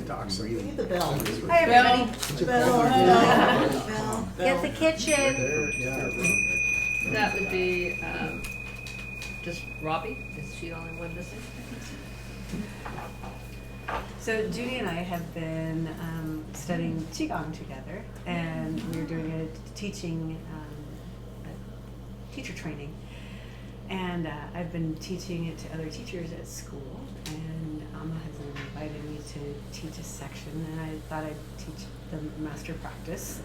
dogs are We eating. need the bell. Hi, everybody. Bell. Get the kitchen. That would be just Robbie. Is she the only one missing? So Judy and I have been studying Qigong together, and we're doing a teaching, teacher training. And I've been teaching it to other teachers at school, and Amma has invited me to teach a section, and I thought I'd teach the master practice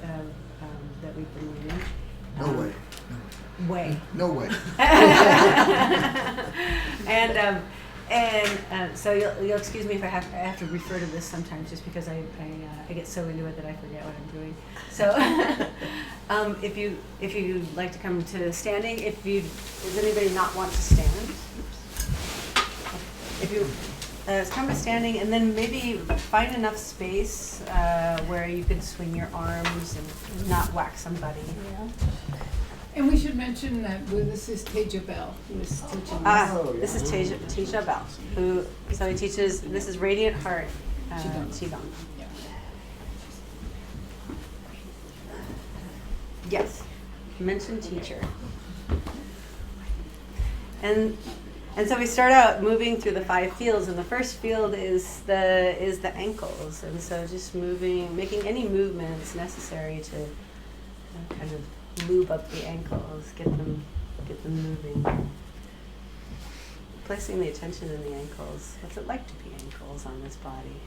that we've been learning. No way. No way. And so you'll excuse me if I have to refer to this sometimes, just because I get so into it that I forget what I'm doing. So if you'd like to come to standing, does anybody not want to stand? If you come to standing, and then maybe find enough space where you could swing your arms and not whack somebody. Yeah. And we should mention that this is Teja Bell who is teaching us. This is Teja Bell, he teaches, this is Radiant Heart Qigong. Yeah. Yes, mention teacher. And so we start out moving through the 5 fields, and the first field is the ankles, and so just making any movements necessary to kind of lube up the ankles, get them moving. Placing the attention in the ankles. What's it like to be ankles on this body?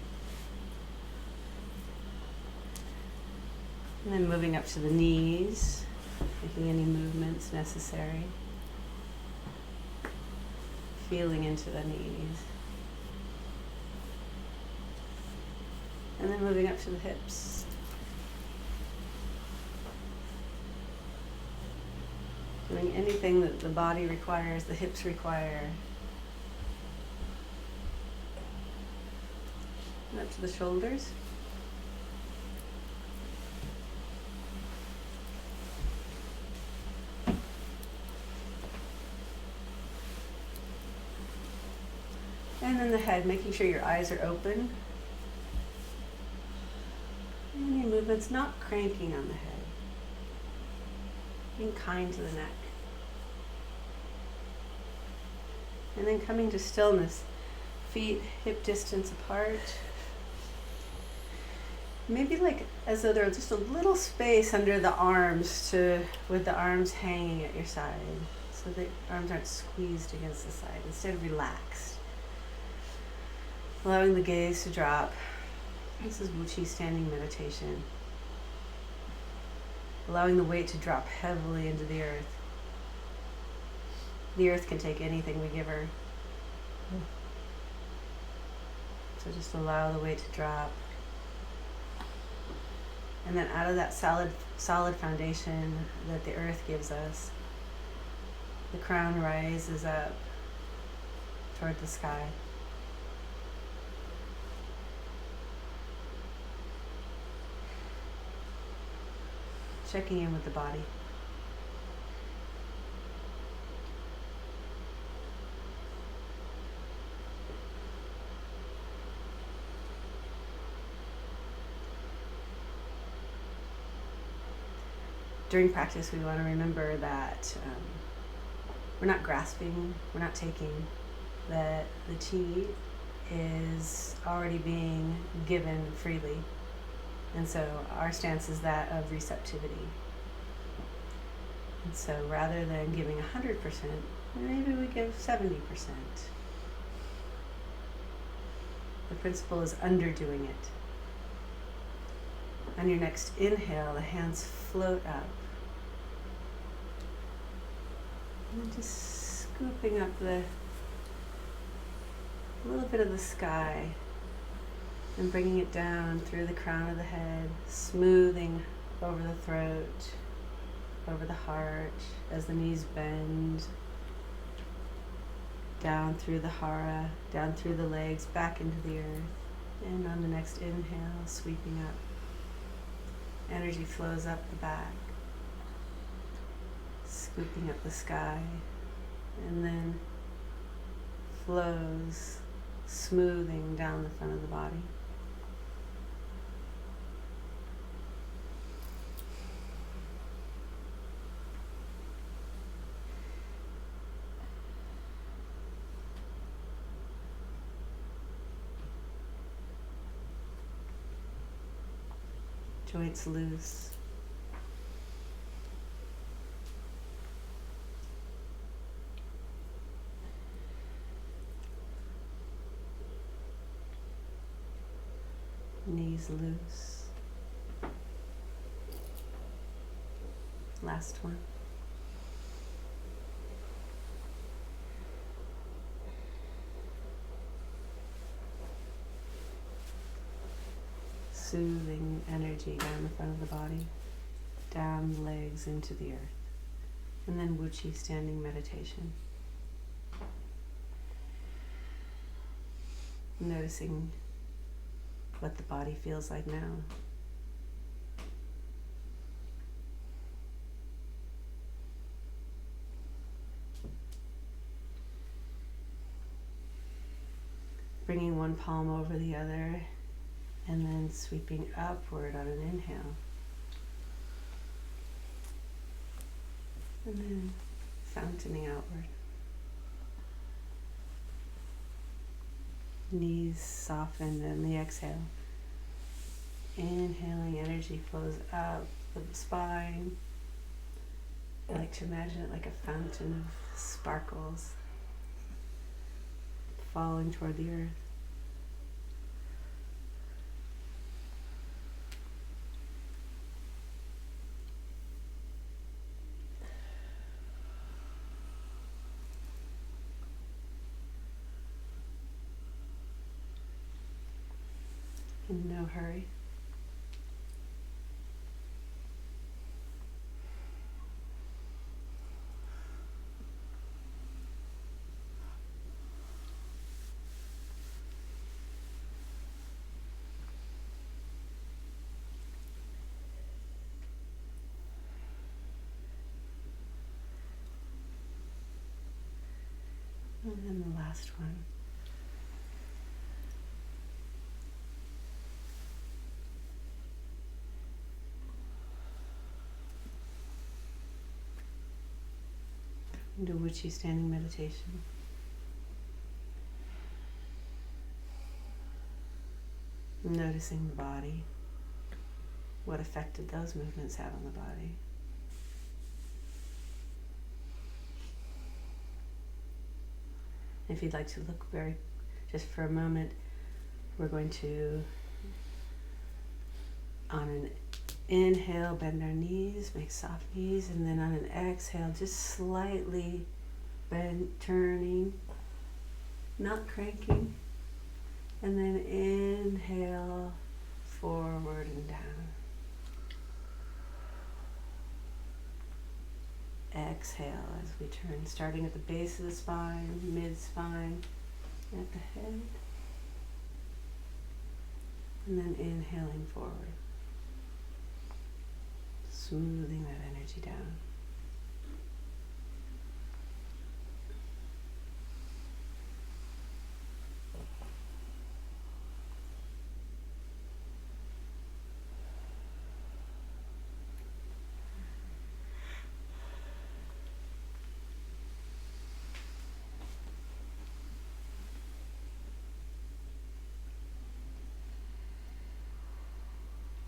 And then moving up to the knees, making any movements necessary. Feeling into the knees. And then moving up to the hips. Doing anything that the body requires, the hips require. And up to the shoulders. And then the head, making sure your eyes are open. Any movements, not cranking on the head. Being kind to the neck. And then coming to stillness. Feet hip distance apart. Maybe like as though there's just a little space under the arms with the arms hanging at your side. So the arms aren't squeezed against the side, instead relaxed. Allowing the gaze to drop. This is Wuqi standing meditation. Allowing the weight to drop heavily into the earth. The earth can take anything we give her. So just allow the weight to drop. And then out of that solid foundation that the earth gives us, the crown rises up toward the sky. Checking in with the body. During practice, we want to remember that we're not grasping, we're not taking, that the chi is already being given freely. And so our stance is that of receptivity. And so rather than giving 100%, maybe we give 70%. The principle is underdoing it. On your next inhale, the hands float up. And just scooping up a little bit of the sky and bringing it down through the crown of the head, smoothing over the throat, over the heart as the knees bend, down through the hara, down through the legs, back into the earth. And on the next inhale, sweeping up. Energy flows up the back, scooping up the sky, and then flows, smoothing down the front of the body. joints loose. Knees loose. Last one. Soothing energy down the front of the body, down the legs into the earth. And then Wuchi standing meditation. Noticing what the body feels like now. Bringing one palm over the other and then sweeping upward on an inhale. And then fountaining outward. Knees soften in the exhale. Inhaling, energy flows up the spine. I like to imagine it like a fountain of sparkles falling toward the earth. In no hurry. And then the last one. Into Wuchi standing meditation. Noticing the body, what effect did those movements have on the body? If you'd like to look just for a moment, we're going to, on an inhale, bend our knees, make soft knees, and then on an exhale, just slightly bend, turning, not cranking, and then inhale, forward and down. Exhale as we turn, starting at the base of the spine, mid-spine, at the head, and then inhaling forward. Smoothing that energy down.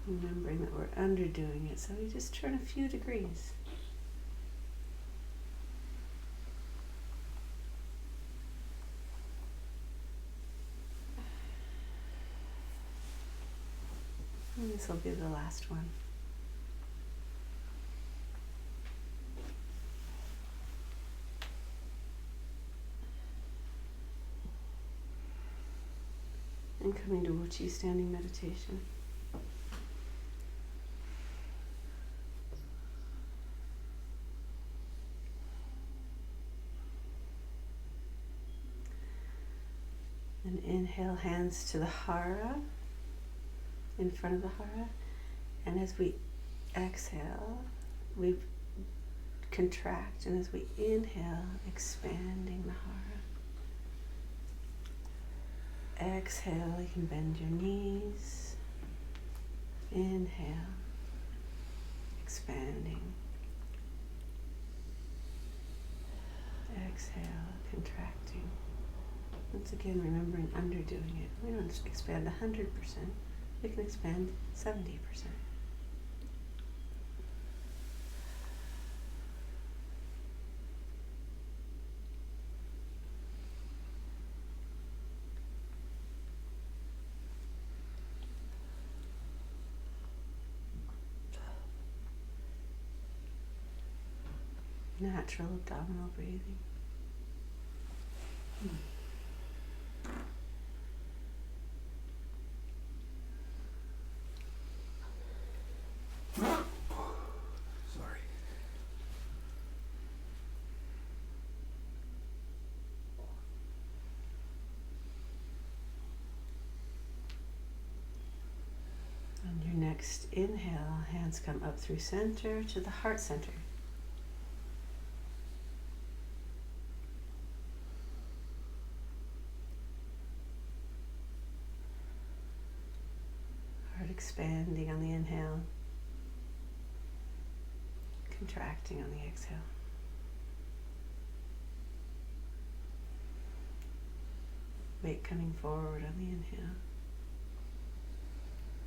Remembering that we're underdoing it, so we just turn a few degrees. And this will be the last one. And coming to Wuchi standing meditation. And inhale, hands to the hara, in front of the hara. And as we exhale, we contract. And as we inhale, expanding the hara. Exhale, you can bend your knees. Inhale, expanding. Exhale, contracting. Once again, remembering underdoing it. We don't expand 100%. We can expand 70%. natural abdominal breathing. Sorry. On your next inhale, hands come up through center to the heart center. Heart expanding on the inhale, contracting on the exhale. Weight coming forward on the inhale.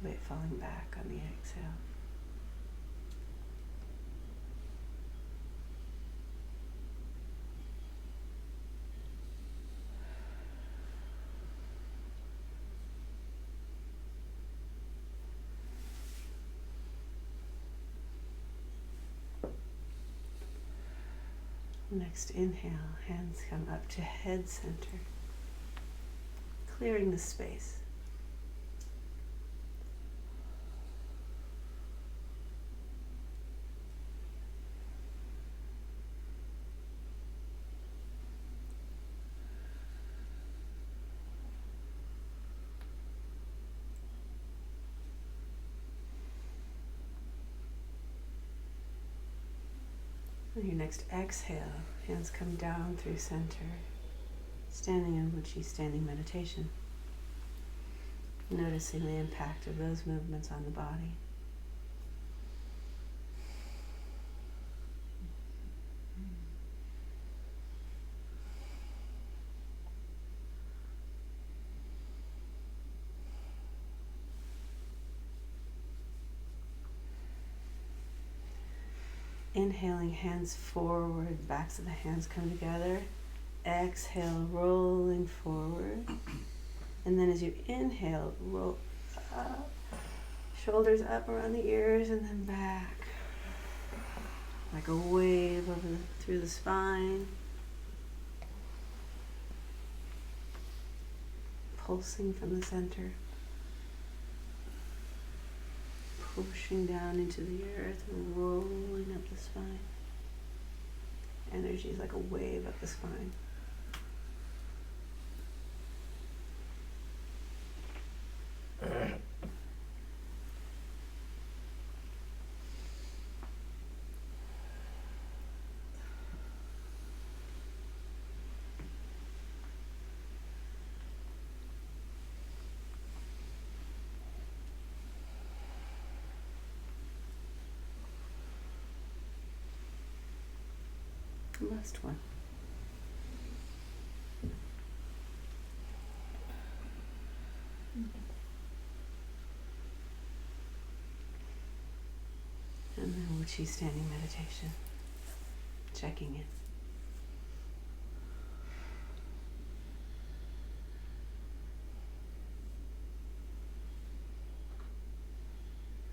Weight falling back on the exhale. Next inhale, hands come up to head center, clearing the space. On your next exhale, hands come down through center, standing in Wuchi standing meditation. Noticing the impact of those movements on the body. Inhaling, hands forward, backs of the hands come together. Exhale, rolling forward. And then as you inhale, roll up, shoulders up around the ears and then back. Like a wave through the spine. Pulsing from the center. Pushing down into the earth and rolling up the spine. Energy is like a wave up the spine. Last one. And then Wuchi standing meditation, checking in.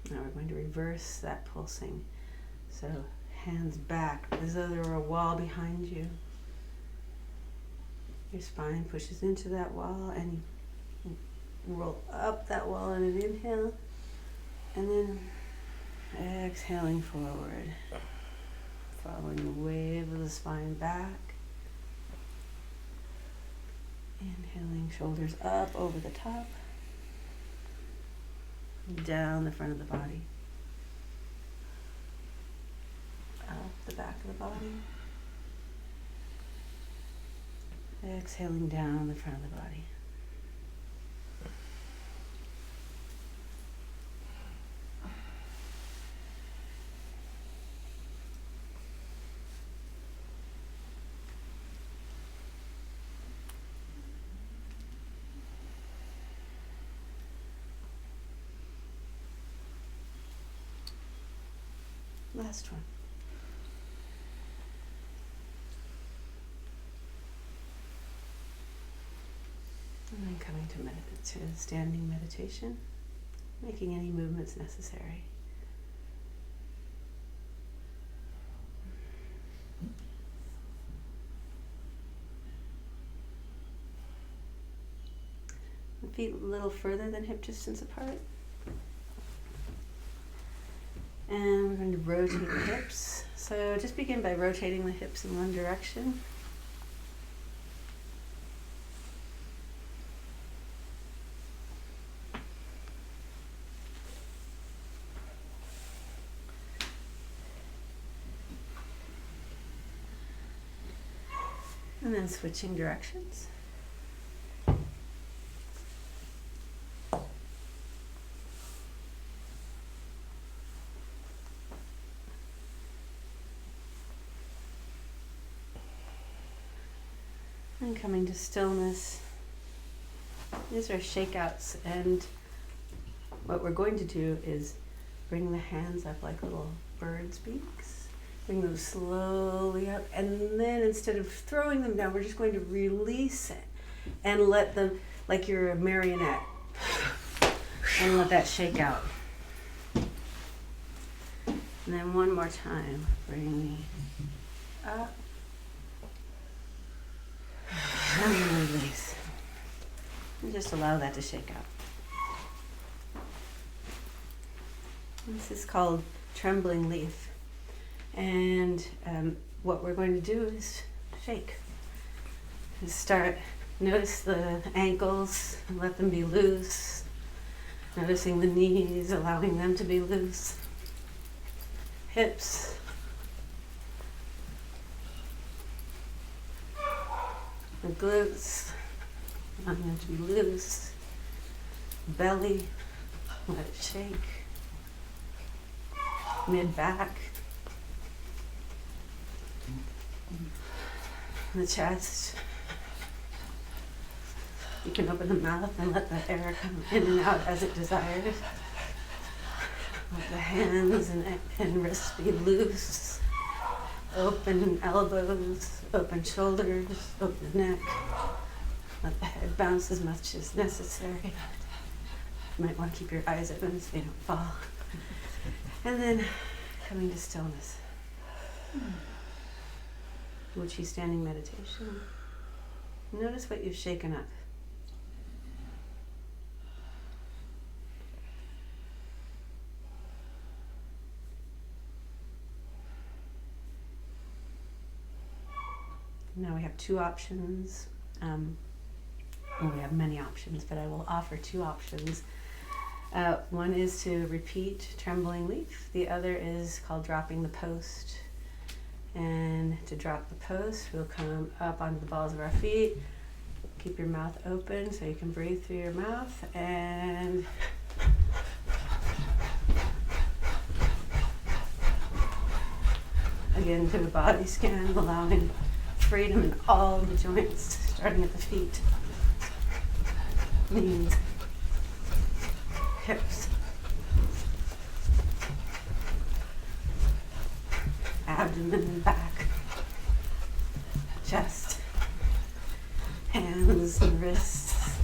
Now we're going to reverse that pulsing. So hands back as though there were a wall behind you. Your spine pushes into that wall and you roll up that wall on an inhale and then exhaling forward, following the wave of the spine back. Inhaling, shoulders up over the top, down the front of the body. Up the back of the body. Exhaling down the front of the body. Last one. And then coming to standing meditation, making any movements necessary. feet a little further than hip distance apart. And we're going to rotate the hips. So just begin by rotating the hips in one direction. And then switching directions. And coming to stillness. These are shakeouts, and what we're going to do is bring the hands up like little birds' beaks. Bring them slowly up, and then instead of throwing them down, we're just going to release it and let them, like you're a marionette, and let that shake out. And then one more time, bring me up. And release. And just allow that to shake out. This is called trembling leaf. And what we're going to do is shake. Start, notice the ankles, and let them be loose. Noticing the knees, allowing them to be loose. Hips. The glutes, allowing them to be loose. Belly, let it shake. Mid-back. The chest. You can open the mouth and let the air come in and out as it desires. Let the hands and wrists be loose. Open elbows, open shoulders, open neck. Let the head bounce as much as necessary. You might want to keep your eyes open so you don't fall. And then coming to stillness. Wuchi standing meditation. Notice what you've shaken up. Now we have two options. Well, we have many options, but I will offer two options. One is to repeat trembling leaf. The other is called dropping the post. And to drop the post, we'll come up onto the balls of our feet. Keep your mouth open so you can breathe through your mouth. And again, do a body scan, allowing freedom in all the joints, starting at the feet, knees, hips, abdomen and back, chest, hands and wrists,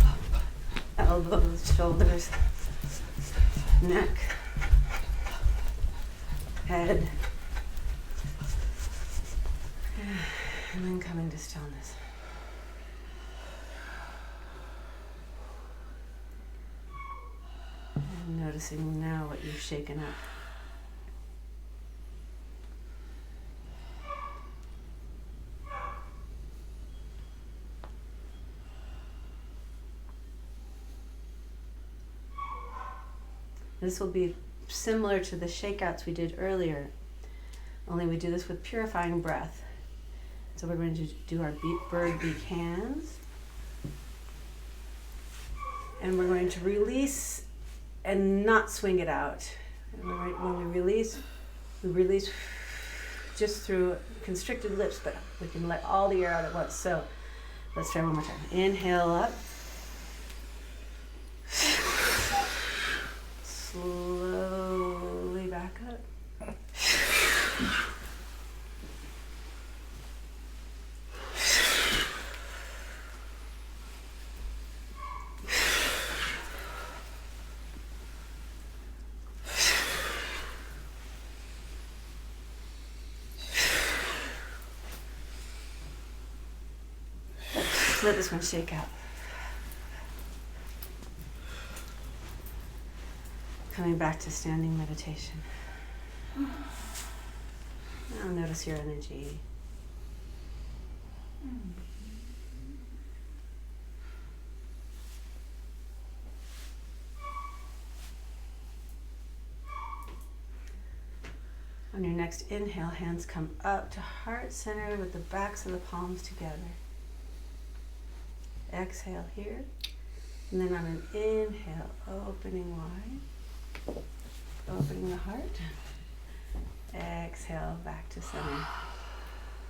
elbows, shoulders, neck, head, and then coming to stillness. And noticing now what you've shaken up. This will be similar to the shakeouts we did earlier, only we do this with purifying breath. So we're going to do our bird beak hands. And we're going to release and not swing it out. And when we release just through constricted lips, but we can let all the air out at once. So let's try one more time. Inhale up. Slowly back up. Let this one shake out. Coming back to standing meditation. Now notice your energy. On your next inhale, hands come up to heart center with the backs of the palms together. Exhale here. And then on an inhale, opening wide. Opening the heart. Exhale back to center.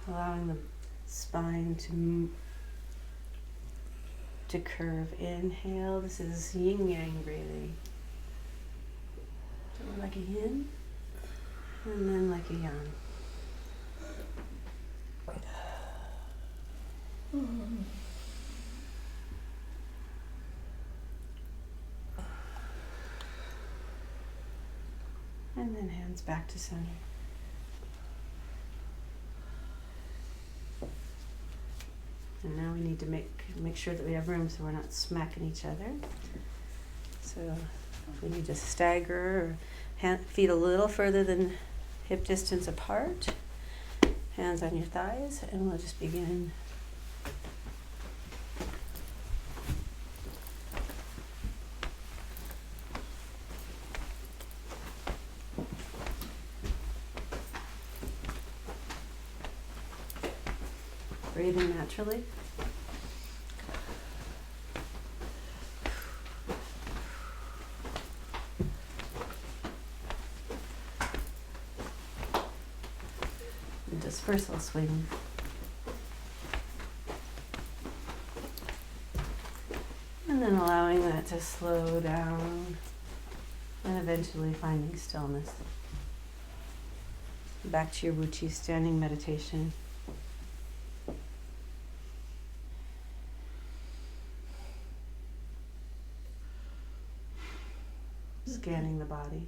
Allowing the spine to curve. Inhale. This is yin-yang breathing. So like a yin. And then like a yang. And then hands back to center. And now we need to make sure that we have room so we're not smacking each other. So we need to stagger or feet a little further than hip distance apart. Hands on your thighs, and we'll just begin. Breathing naturally. And dispersal swing. And then allowing that to slow down and eventually finding stillness. Back to your Wuchi standing meditation. Scanning the body.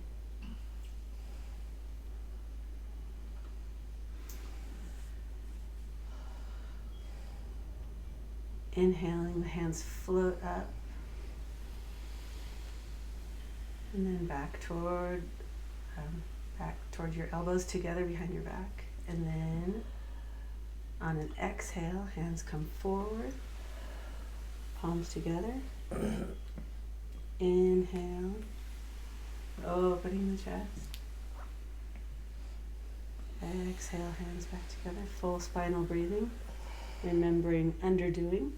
Inhaling, the hands float up. And then back toward your elbows together behind your back. And then on an exhale, hands come forward. Palms together. Inhale. Opening the chest. Exhale, hands back together. Full spinal breathing. Remembering underdoing.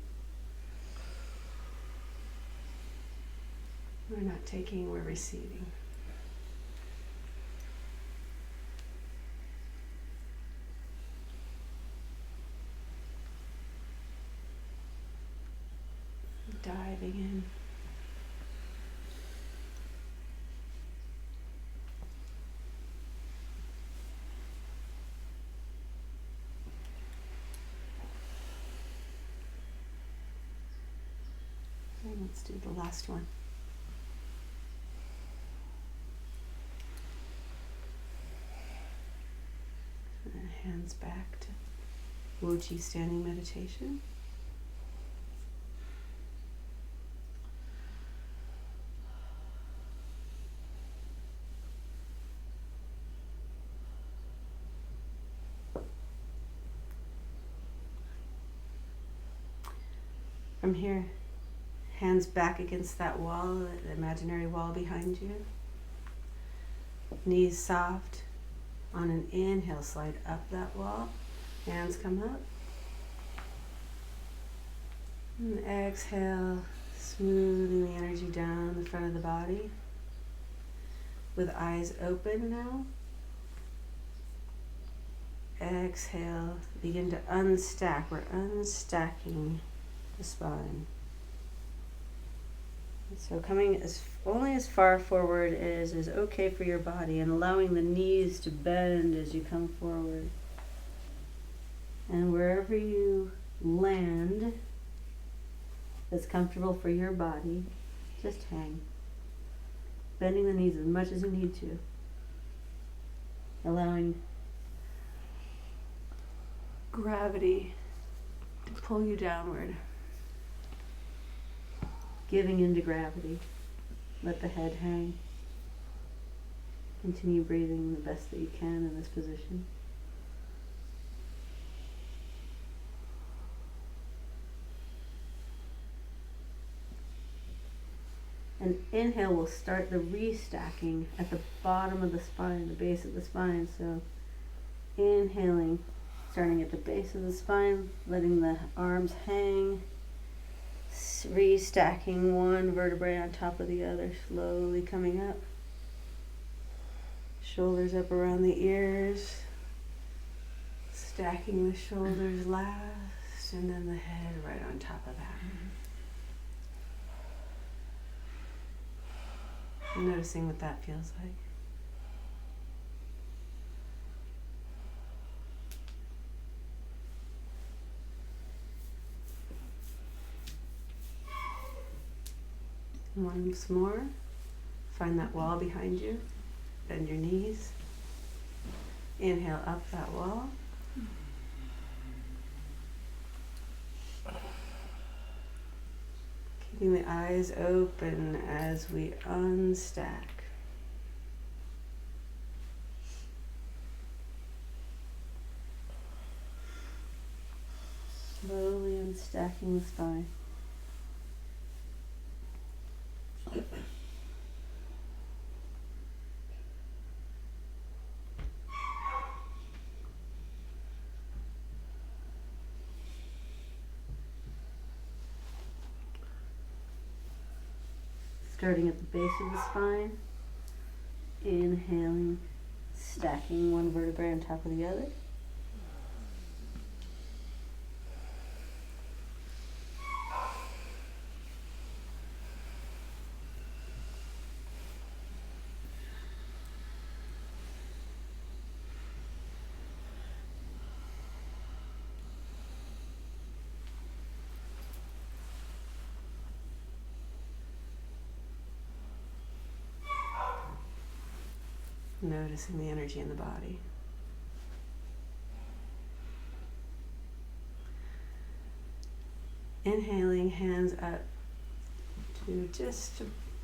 We're not taking, we're receiving. Diving in. And let's do the last one. And hands back to Wuchi standing meditation. From here, hands back against that wall, the imaginary wall behind you. Knees soft. On an inhale, slide up that wall. Hands come up. And exhale, smoothing the energy down the front of the body. With eyes open now. Exhale, begin to unstack. We're unstacking the spine. So coming only as far forward as is okay for your body, and allowing the knees to bend as you come forward. And wherever you land that's comfortable for your body, just hang. Bending the knees as much as you need to. Allowing gravity to pull you downward. Giving into gravity. Let the head hang. Continue breathing the best that you can in this position. And inhale will start the restacking at the bottom of the spine, the base of the spine. So inhaling, starting at the base of the spine, letting the arms hang, restacking one vertebrae on top of the other, slowly coming up. Shoulders up around the ears, stacking the shoulders last, and then the head right on top of that. Noticing what that feels like. Once more, find that wall behind you. Bend your knees. Inhale up that wall. Keeping the eyes open as we unstack. Slowly unstacking the spine. Starting at the base of the spine, inhaling, stacking one vertebrae on top of the other. Noticing the energy in the body. Inhaling, hands up to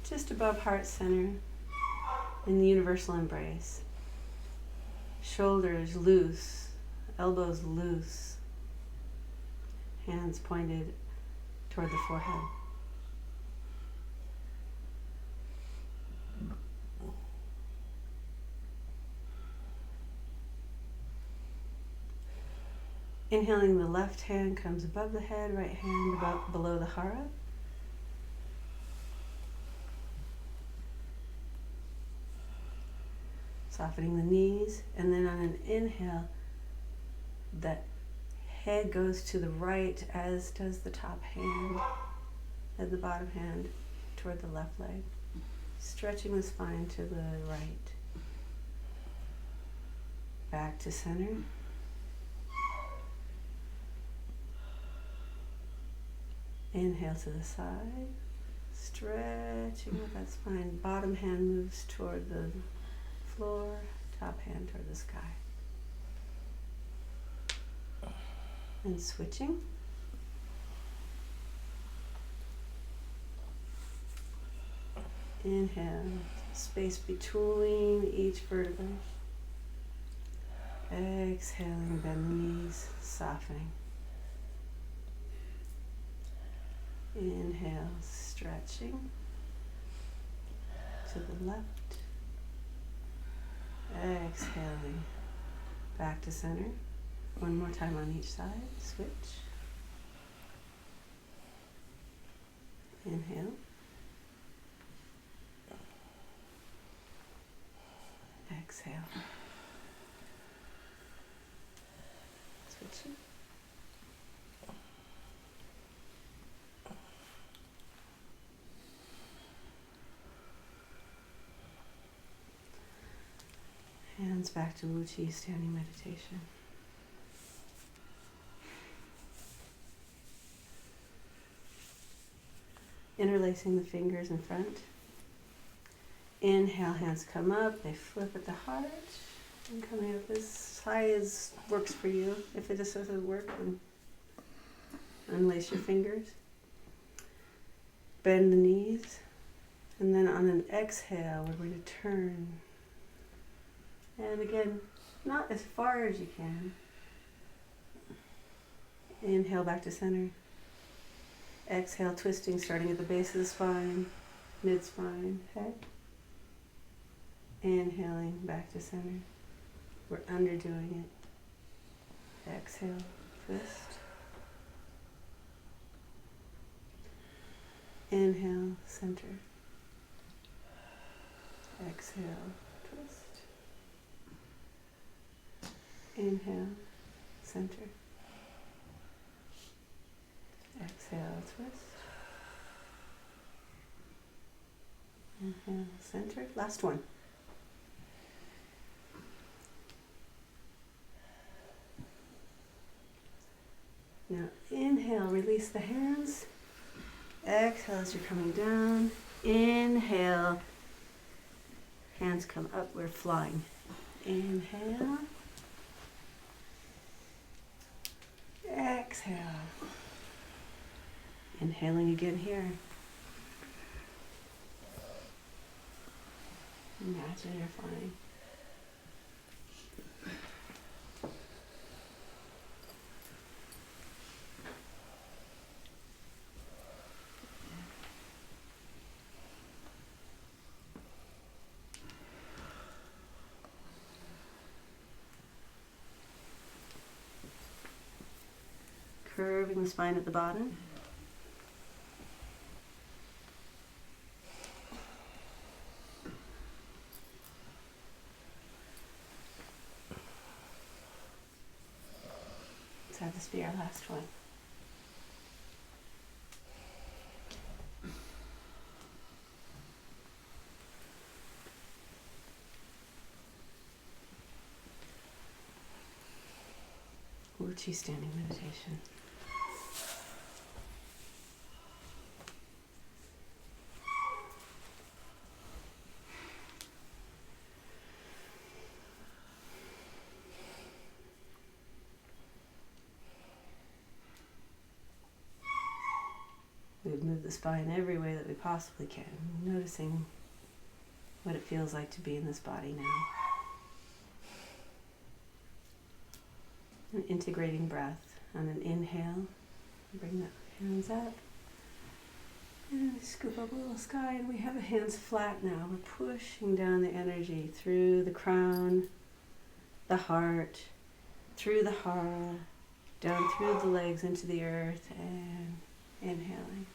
just above heart center in the universal embrace. Shoulders loose, elbows loose, hands pointed toward the forehead. Inhaling, the left hand comes above the head, right hand below the hara. Softening the knees, and then on an inhale, that head goes to the right, as does the top hand, and the bottom hand toward the left leg. Stretching the spine to the right. Back to center. Inhale to the side, stretching with that spine. Bottom hand moves toward the floor, top hand toward the sky. And switching. Inhale, space between each vertebra. Exhaling, bend the knees, softening. Inhale, stretching to the left. Exhaling, back to center. One more time on each side. Switch. Inhale. Exhale. Switching. Hands back to Wu Chi standing meditation. Interlacing the fingers in front. Inhale, hands come up, they flip at the heart, and coming up as high as works for you. If it just doesn't work, then unlace your fingers. Bend the knees, and then on an exhale, we're going to turn And again, not as far as you can. Inhale back to center. Exhale, twisting, starting at the base of the spine, mid-spine, head. Inhaling back to center. We're underdoing it. Exhale, twist. Inhale, center. Exhale, twist. Inhale, center. Exhale, twist. Inhale, center. Last one. Now inhale, release the hands. Exhale as you're coming down. Inhale. Hands come up, we're flying. Inhale. Exhale. Inhaling again here. Imagine you're flying. Curving the spine at the bottom. Let's have this be our last one. Uchi standing meditation. We've moved the spine every way that we possibly can, noticing what it feels like to be in this body now. And integrating breath on an inhale. Bring the hands up. And we scoop up a little sky, and we have the hands flat now. We're pushing down the energy through the crown, the heart, through the hara, down through the legs into the earth, and inhaling.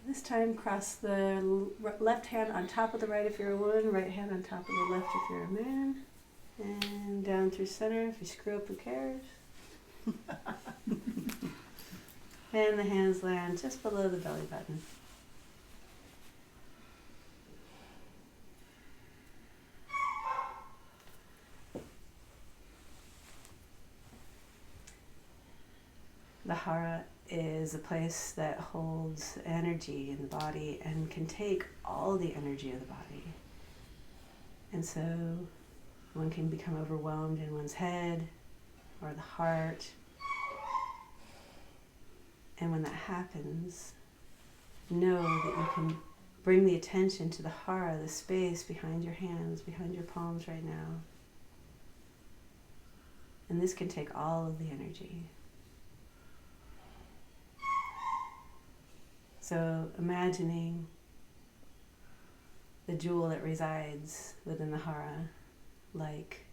This time, cross the left hand on top of the right if you're a woman, right hand on top of the left if you're a man, and down through center. If you screw up, who cares? And the hands land just below the belly button. The hara is a place that holds energy in the body and can take all the energy of the body. And so one can become overwhelmed in one's head or the heart. And when that happens, know that you can bring the attention to the hara, the space behind your hands, behind your palms right now. And this can take all of the energy. So imagining the jewel that resides within the hara like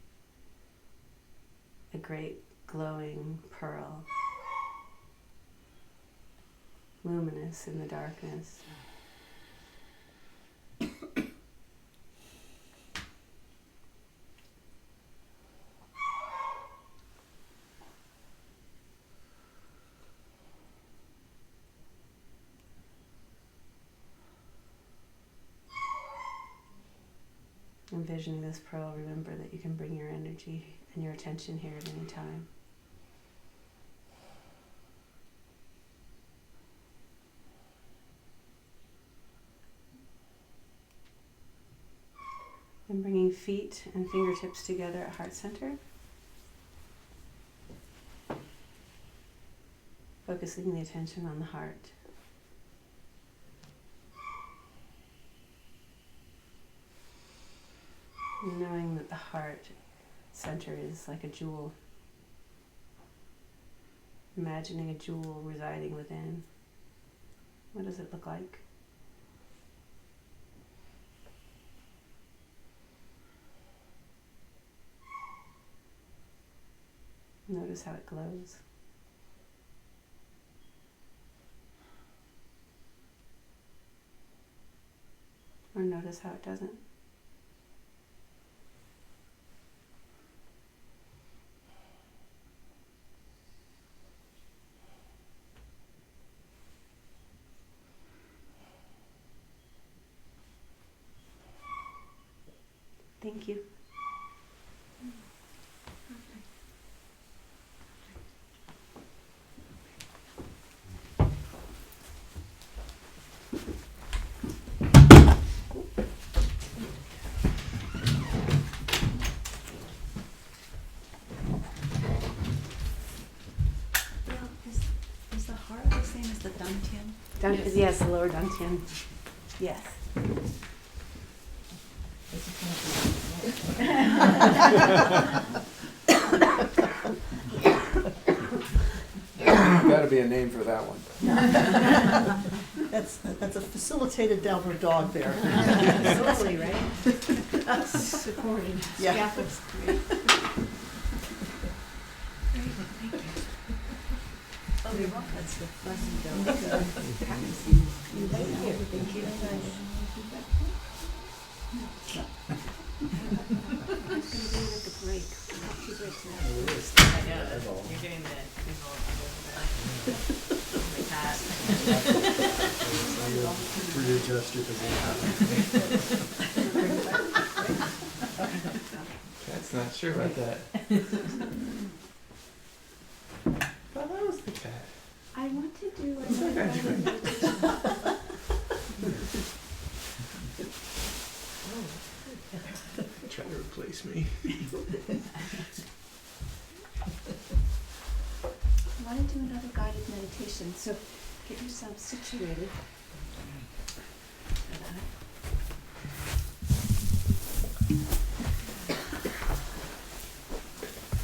a great glowing pearl, luminous in the darkness. envisioning this pearl, remember that you can bring your energy and your attention here at any time. And bringing feet and fingertips together at heart center. Focusing the attention on the heart. Knowing that the heart center is like a jewel. Imagining a jewel residing within. What does it look like? Notice how it glows. Or notice how it doesn't. Thank you. Is the heart the same as the dantian? Yes, the lower dantian. Yes. Got to be a name for that one. That's a facilitated downward dog there. Slowly, right? Supporting. Yeah. Scaffolds. Great. Oh, you're welcome. That's the fuzzy Thank you. Thank you. It's going to be like a break. Two breaks now. I know, you're getting the visual of the cat. Readjust your position. Cat's not sure about that. Oh, that was the cat. I want to do It's not that good. Trying to replace me. I want to do another guided meditation, so get yourself situated.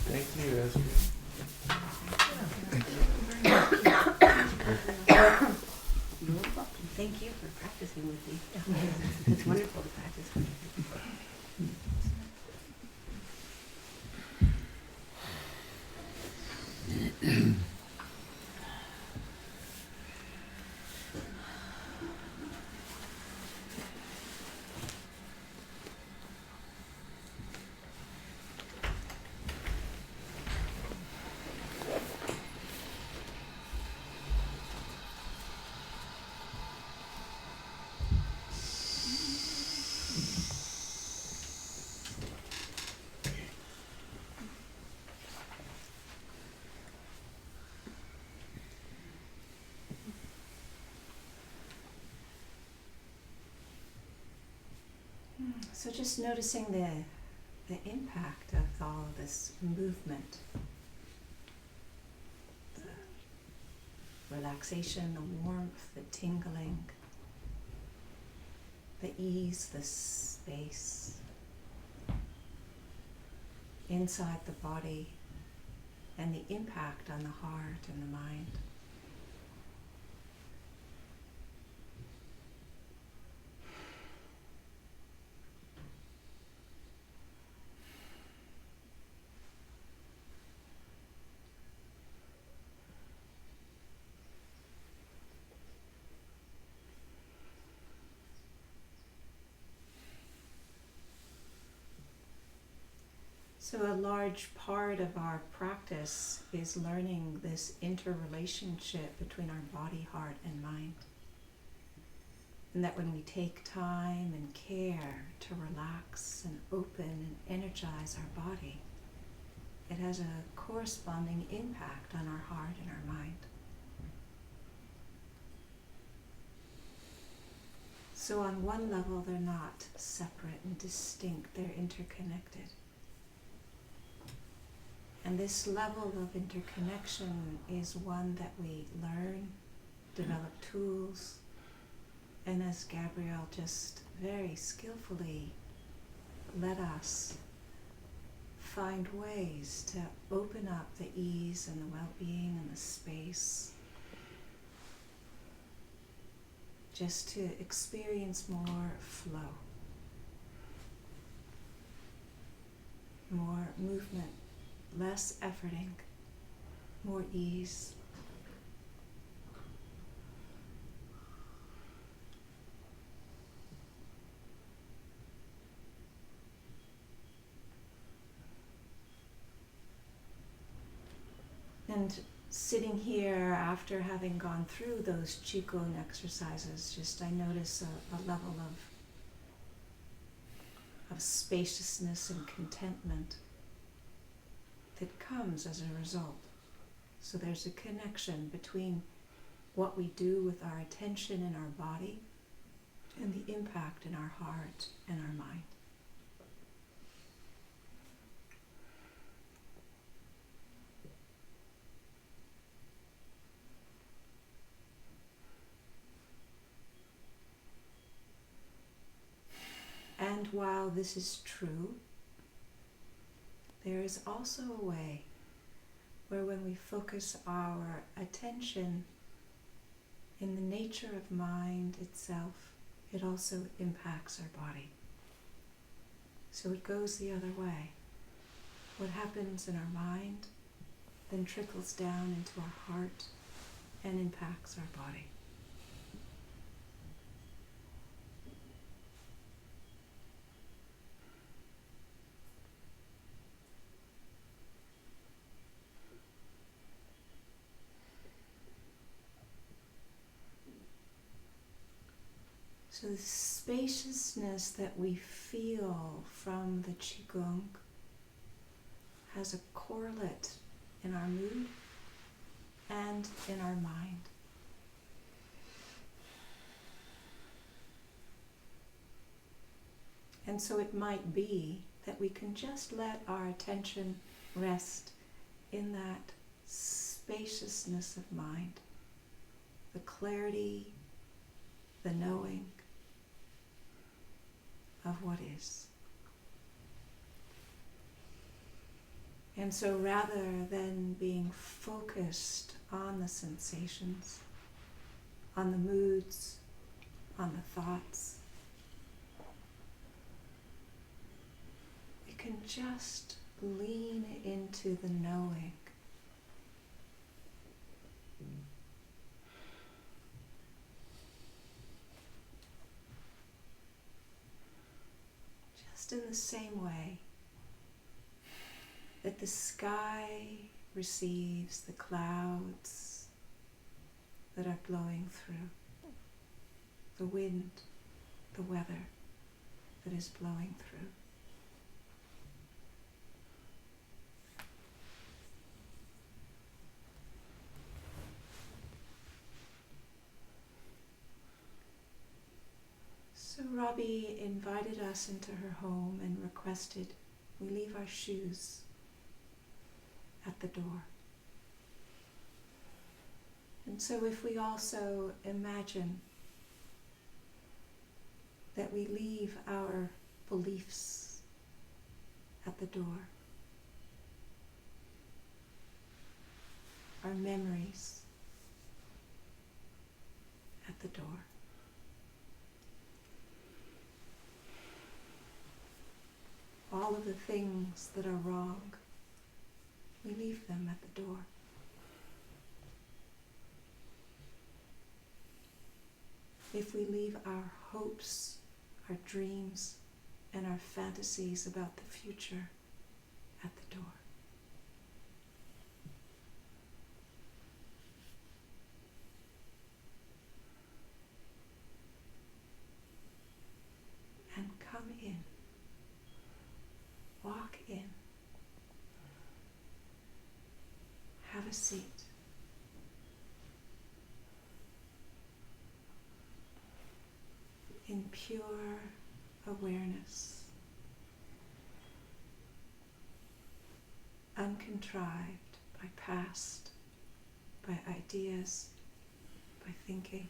Thank you, Esther. Thank you for practicing with me. It's wonderful to practice with you. So just noticing the impact of all of this movement. The relaxation, the warmth, the tingling, the ease, the space inside the body, and the impact on the heart and the mind. So a large part of our practice is learning this interrelationship between our body, heart, and mind. And that when we take time and care to relax and open and energize our body, it has a corresponding impact on our heart and our mind. So on one level, they're not separate and distinct, they're interconnected. And this level of interconnection is one that we learn, develop tools, and as Gabrielle just very skillfully let us find ways to open up the ease and the well-being and the space, just to experience more flow, more movement, less efforting, more ease. And sitting here after having gone through those Qigong exercises, just I notice a level of spaciousness and contentment that comes as a result. So there's a connection between what we do with our attention in our body and the impact in our heart and our mind. And while this is true, there is also a way where when we focus our attention in the nature of mind itself, it also impacts our body. So it goes the other way. What happens in our mind then trickles down into our heart and impacts our body. So the spaciousness that we feel from the Qigong has a correlate in our mood and in our mind. And so it might be that we can just let our attention rest in that spaciousness of mind, the clarity, the knowing of what is. And so rather than being focused on the sensations, on the moods, on the thoughts, we can just lean into the knowing. Just in the same way that the sky receives the clouds that are blowing through, the wind, the weather that is blowing through. So Robbie invited us into her home and requested we leave our shoes at the door. And so if we also imagine that we leave our beliefs at the door, our memories at the door, all of the things that are wrong, we leave them at the door. If we leave our hopes, our dreams, and our fantasies about the future at the door. seat. In pure awareness, uncontrived by past, by ideas, by thinking,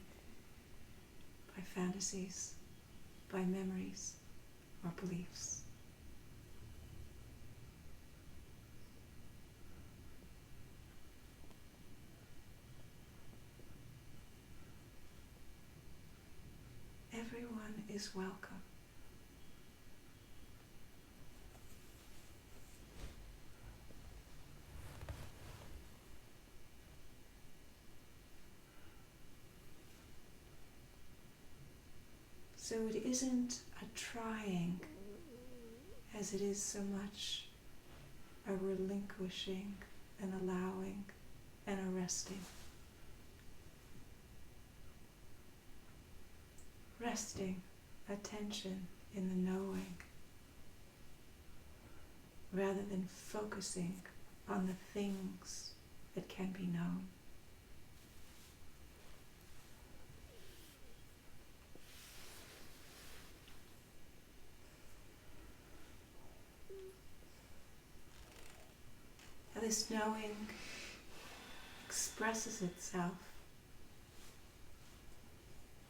by fantasies, by memories or beliefs. Everyone is welcome. So it isn't a trying as it is so much a relinquishing and allowing and a resting. Resting attention in the knowing rather than focusing on the things that can be known. This knowing expresses itself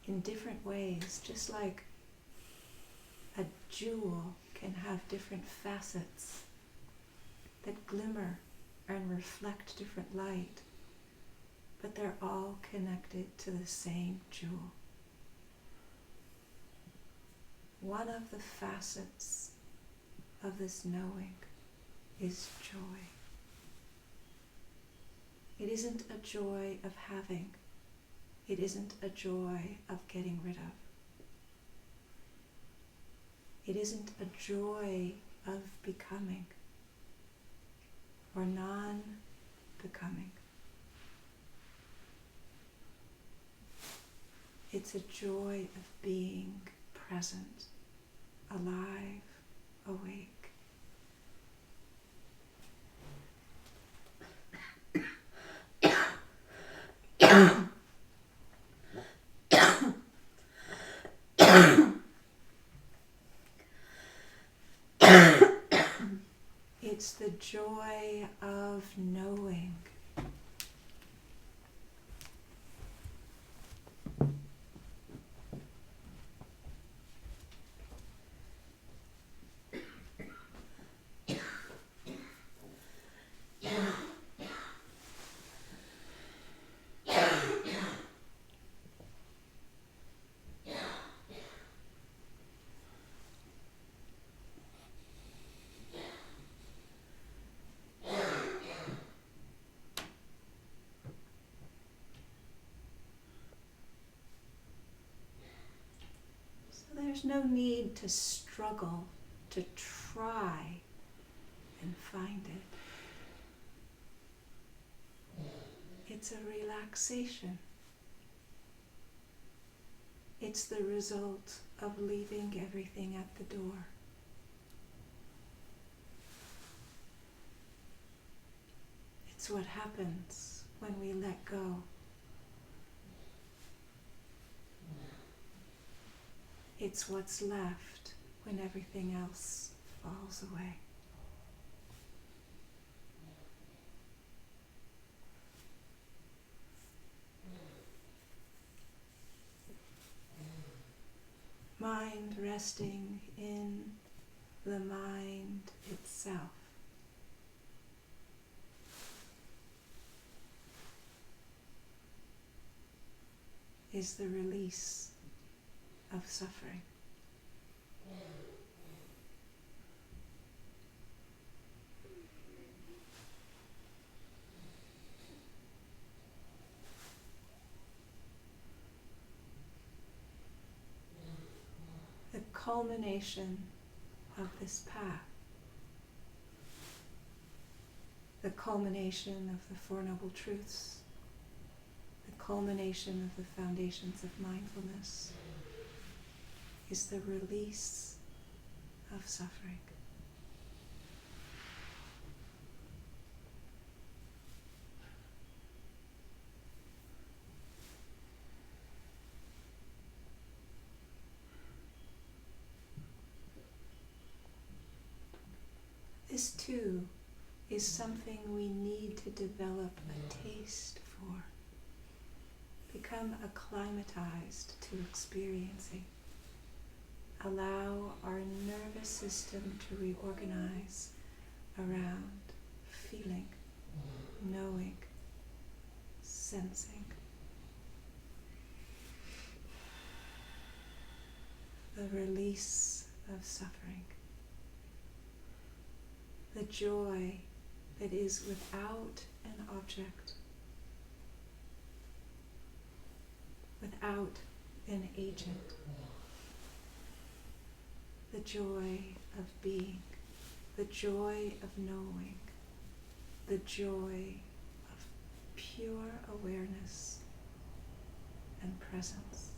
in different ways, just like a jewel can have different facets that glimmer and reflect different light, but they're all connected to the same jewel. One of the facets of this knowing is joy. It isn't a joy of having. It isn't a joy of getting rid of. It isn't a joy of becoming or non-becoming. It's a joy of being present, alive, awake. It's the joy of knowing. There's no need to struggle, to try and find it. It's a relaxation. It's the result of leaving everything at the door. It's what happens when we let go. It's what's left when everything else falls away. Mind resting in the mind itself is the release of suffering. The culmination of this path, the culmination of the Four Noble Truths, the culmination of the foundations of mindfulness, is the release of suffering. This too is something we need to develop a taste for, become acclimatized to experiencing. Allow our nervous system to reorganize around feeling, knowing, sensing. The release of suffering. The joy that is without an object, without an agent. The joy of being, the joy of knowing, the joy of pure awareness and presence.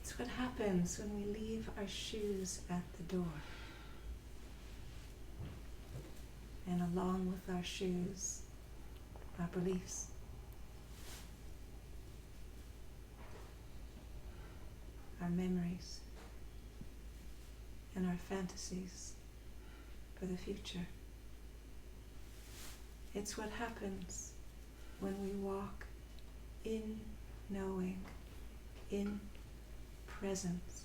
It's what happens when we leave our shoes at the door. And along with our shoes, our beliefs. Our memories. And our fantasies for the future. It's what happens when we walk in knowing, in presence.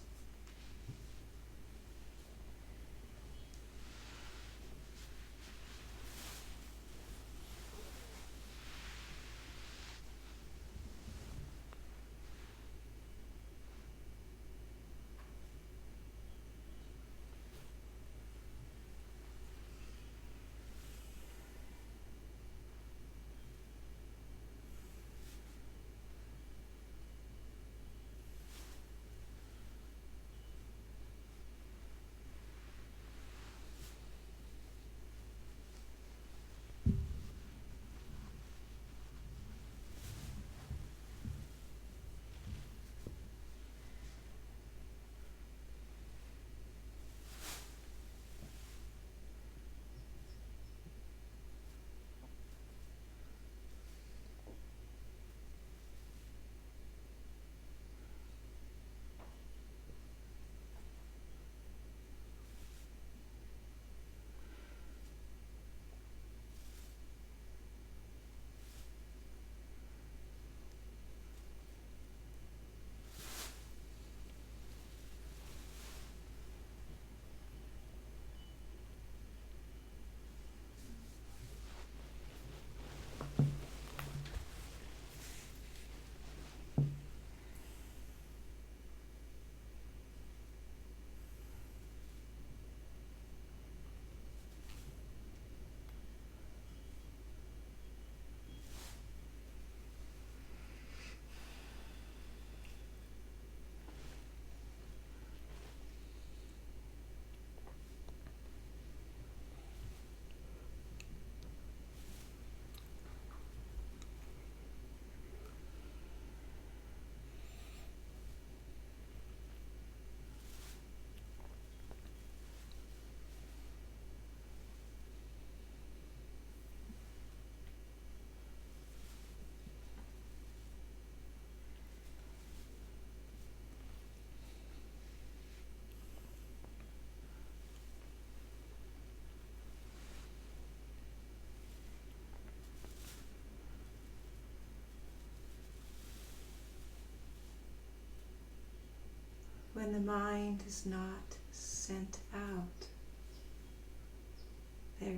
When the mind is not sent out,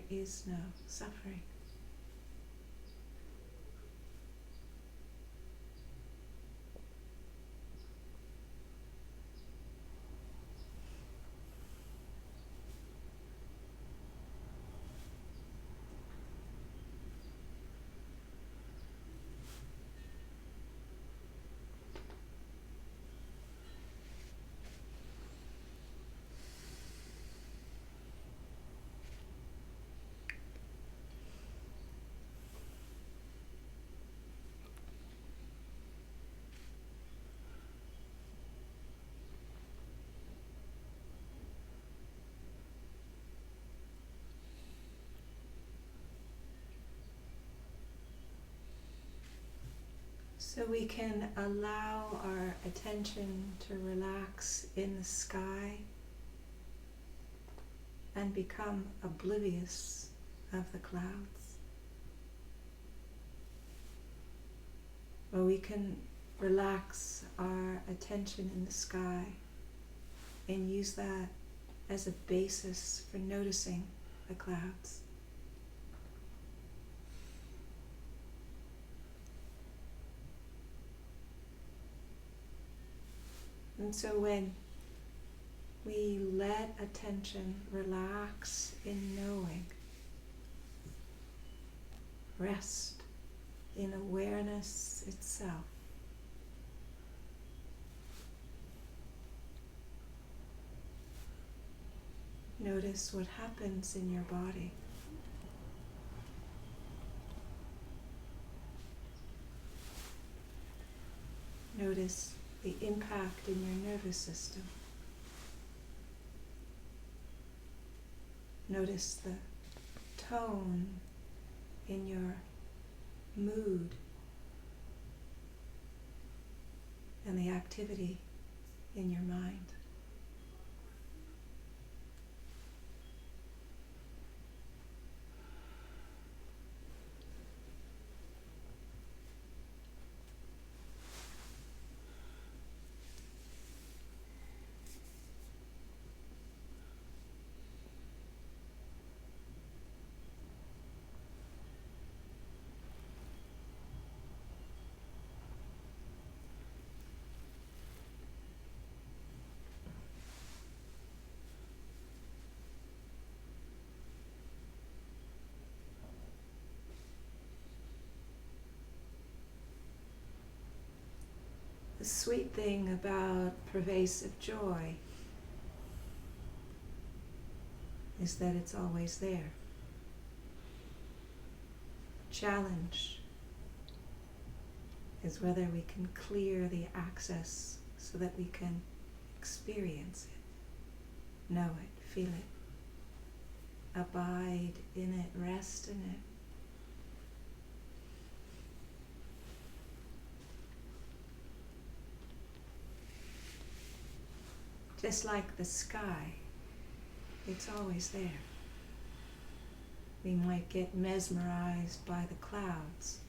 is no suffering. So we can allow our attention to relax in the sky and become oblivious of the clouds. Or we can relax our attention in the sky and use that as a basis for noticing the clouds. And so when we let attention relax in knowing, rest in awareness itself, notice what happens in your body. Notice the impact in your nervous system. Notice the tone in your mood and the activity in your mind. The sweet thing about pervasive joy is that it's always there. Challenge is whether we can clear the access so that we can experience it, know it, feel it, abide in it, rest in it. Just like the sky, it's always there. We might get mesmerized by the clouds,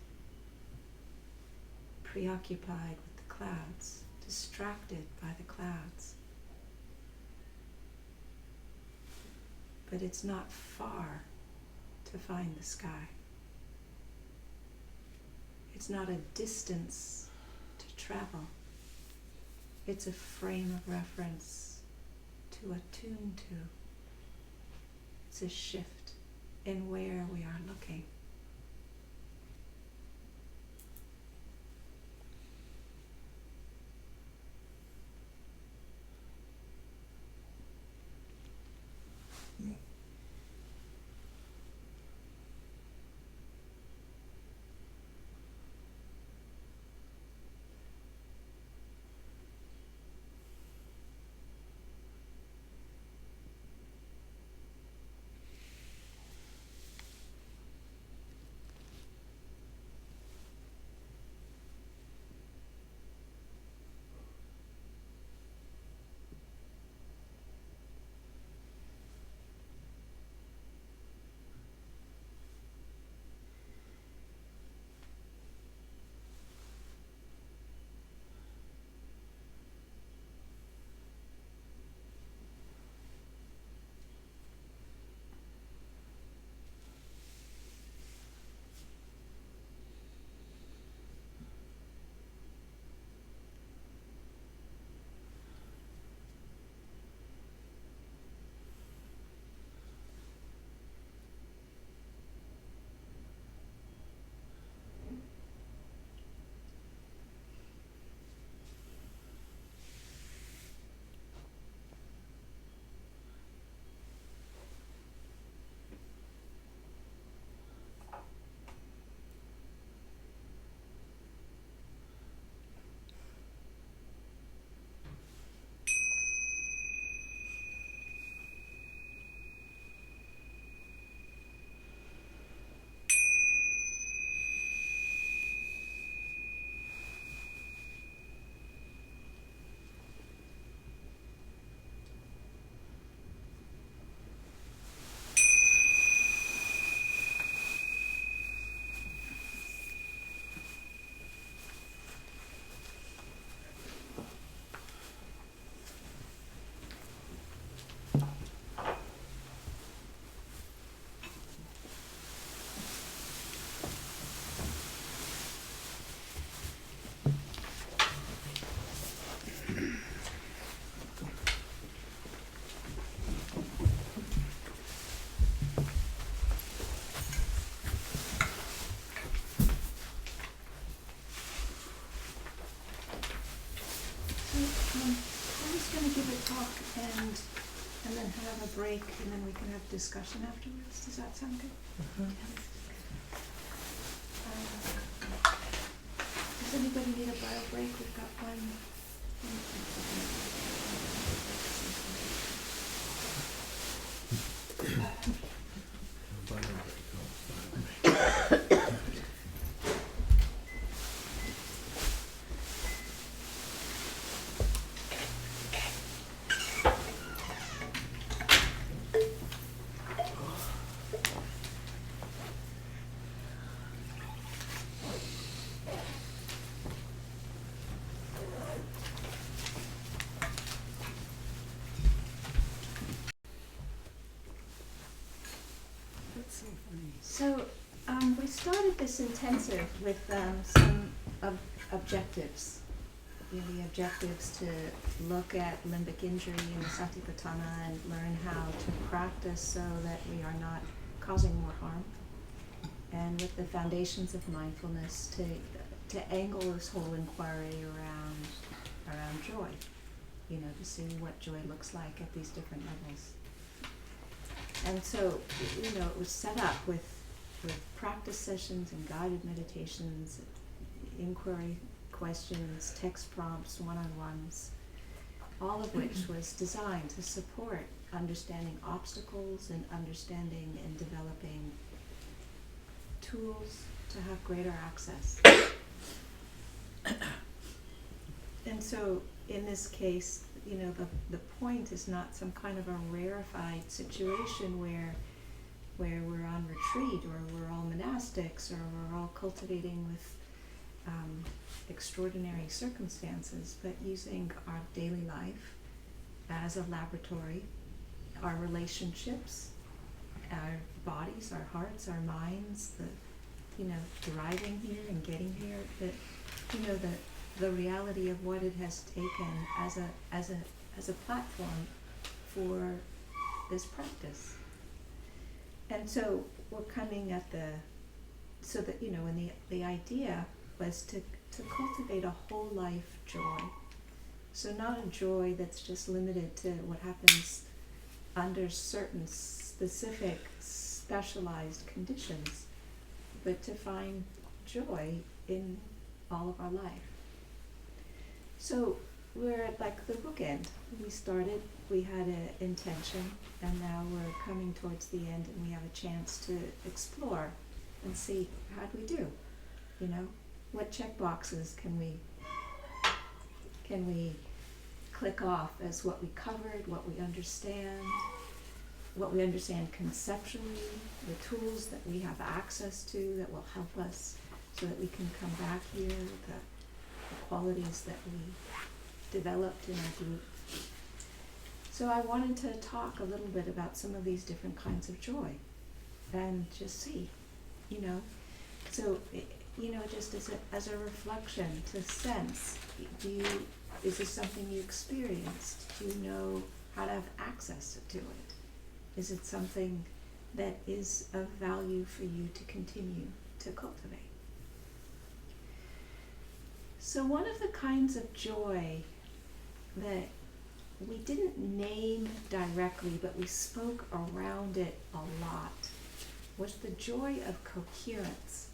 preoccupied with the clouds, distracted by the clouds. But it's not far to find the sky. It's not a distance to travel. It's a frame of reference to attune to. It's a shift in where we are looking. and then we can have discussion afterwards. Does that sound good? Does anybody need a bio break? We've got one. So we started this intensive with some objectives. The objectives to look at limbic injury in the Satipatthana and learn how to practice so that we are not causing more harm. And with the foundations of mindfulness to angle this whole inquiry around joy, to see what joy looks like at these different levels. And so, it was set up with practice sessions and guided meditations, inquiry questions, text prompts, one-on-ones, all of which was designed to support understanding obstacles and understanding and developing tools to have greater access. And so, in this case, the point is not some kind of a rarefied situation where we're on retreat or we're all monastics or we're all cultivating with extraordinary circumstances, but using our daily life as a laboratory, our relationships, our bodies, our hearts, our minds, driving here and getting here, the reality of what it has taken as a platform for this practice. And so we're coming at and the idea was to cultivate a whole life joy. So not a joy that's just limited to what happens under certain specific specialized conditions, but to find joy in all of our life. So we're at the bookend. We had an intention, and now we're coming towards the end, and we have a chance to explore and see how do we do. What check boxes can we click off as what we covered, what we understand conceptually, the tools that we have access to that will help us so that we can come back here, the qualities that we developed in our group. So I wanted to talk a little bit about some of these different kinds of joy and just see, so, just as a reflection to sense, is this something you experienced? Do you know how to have access to it? Is it something that is of value for you to continue to cultivate? So one of the kinds of joy that we didn't name directly, but we spoke around it a lot, was the joy of coherence.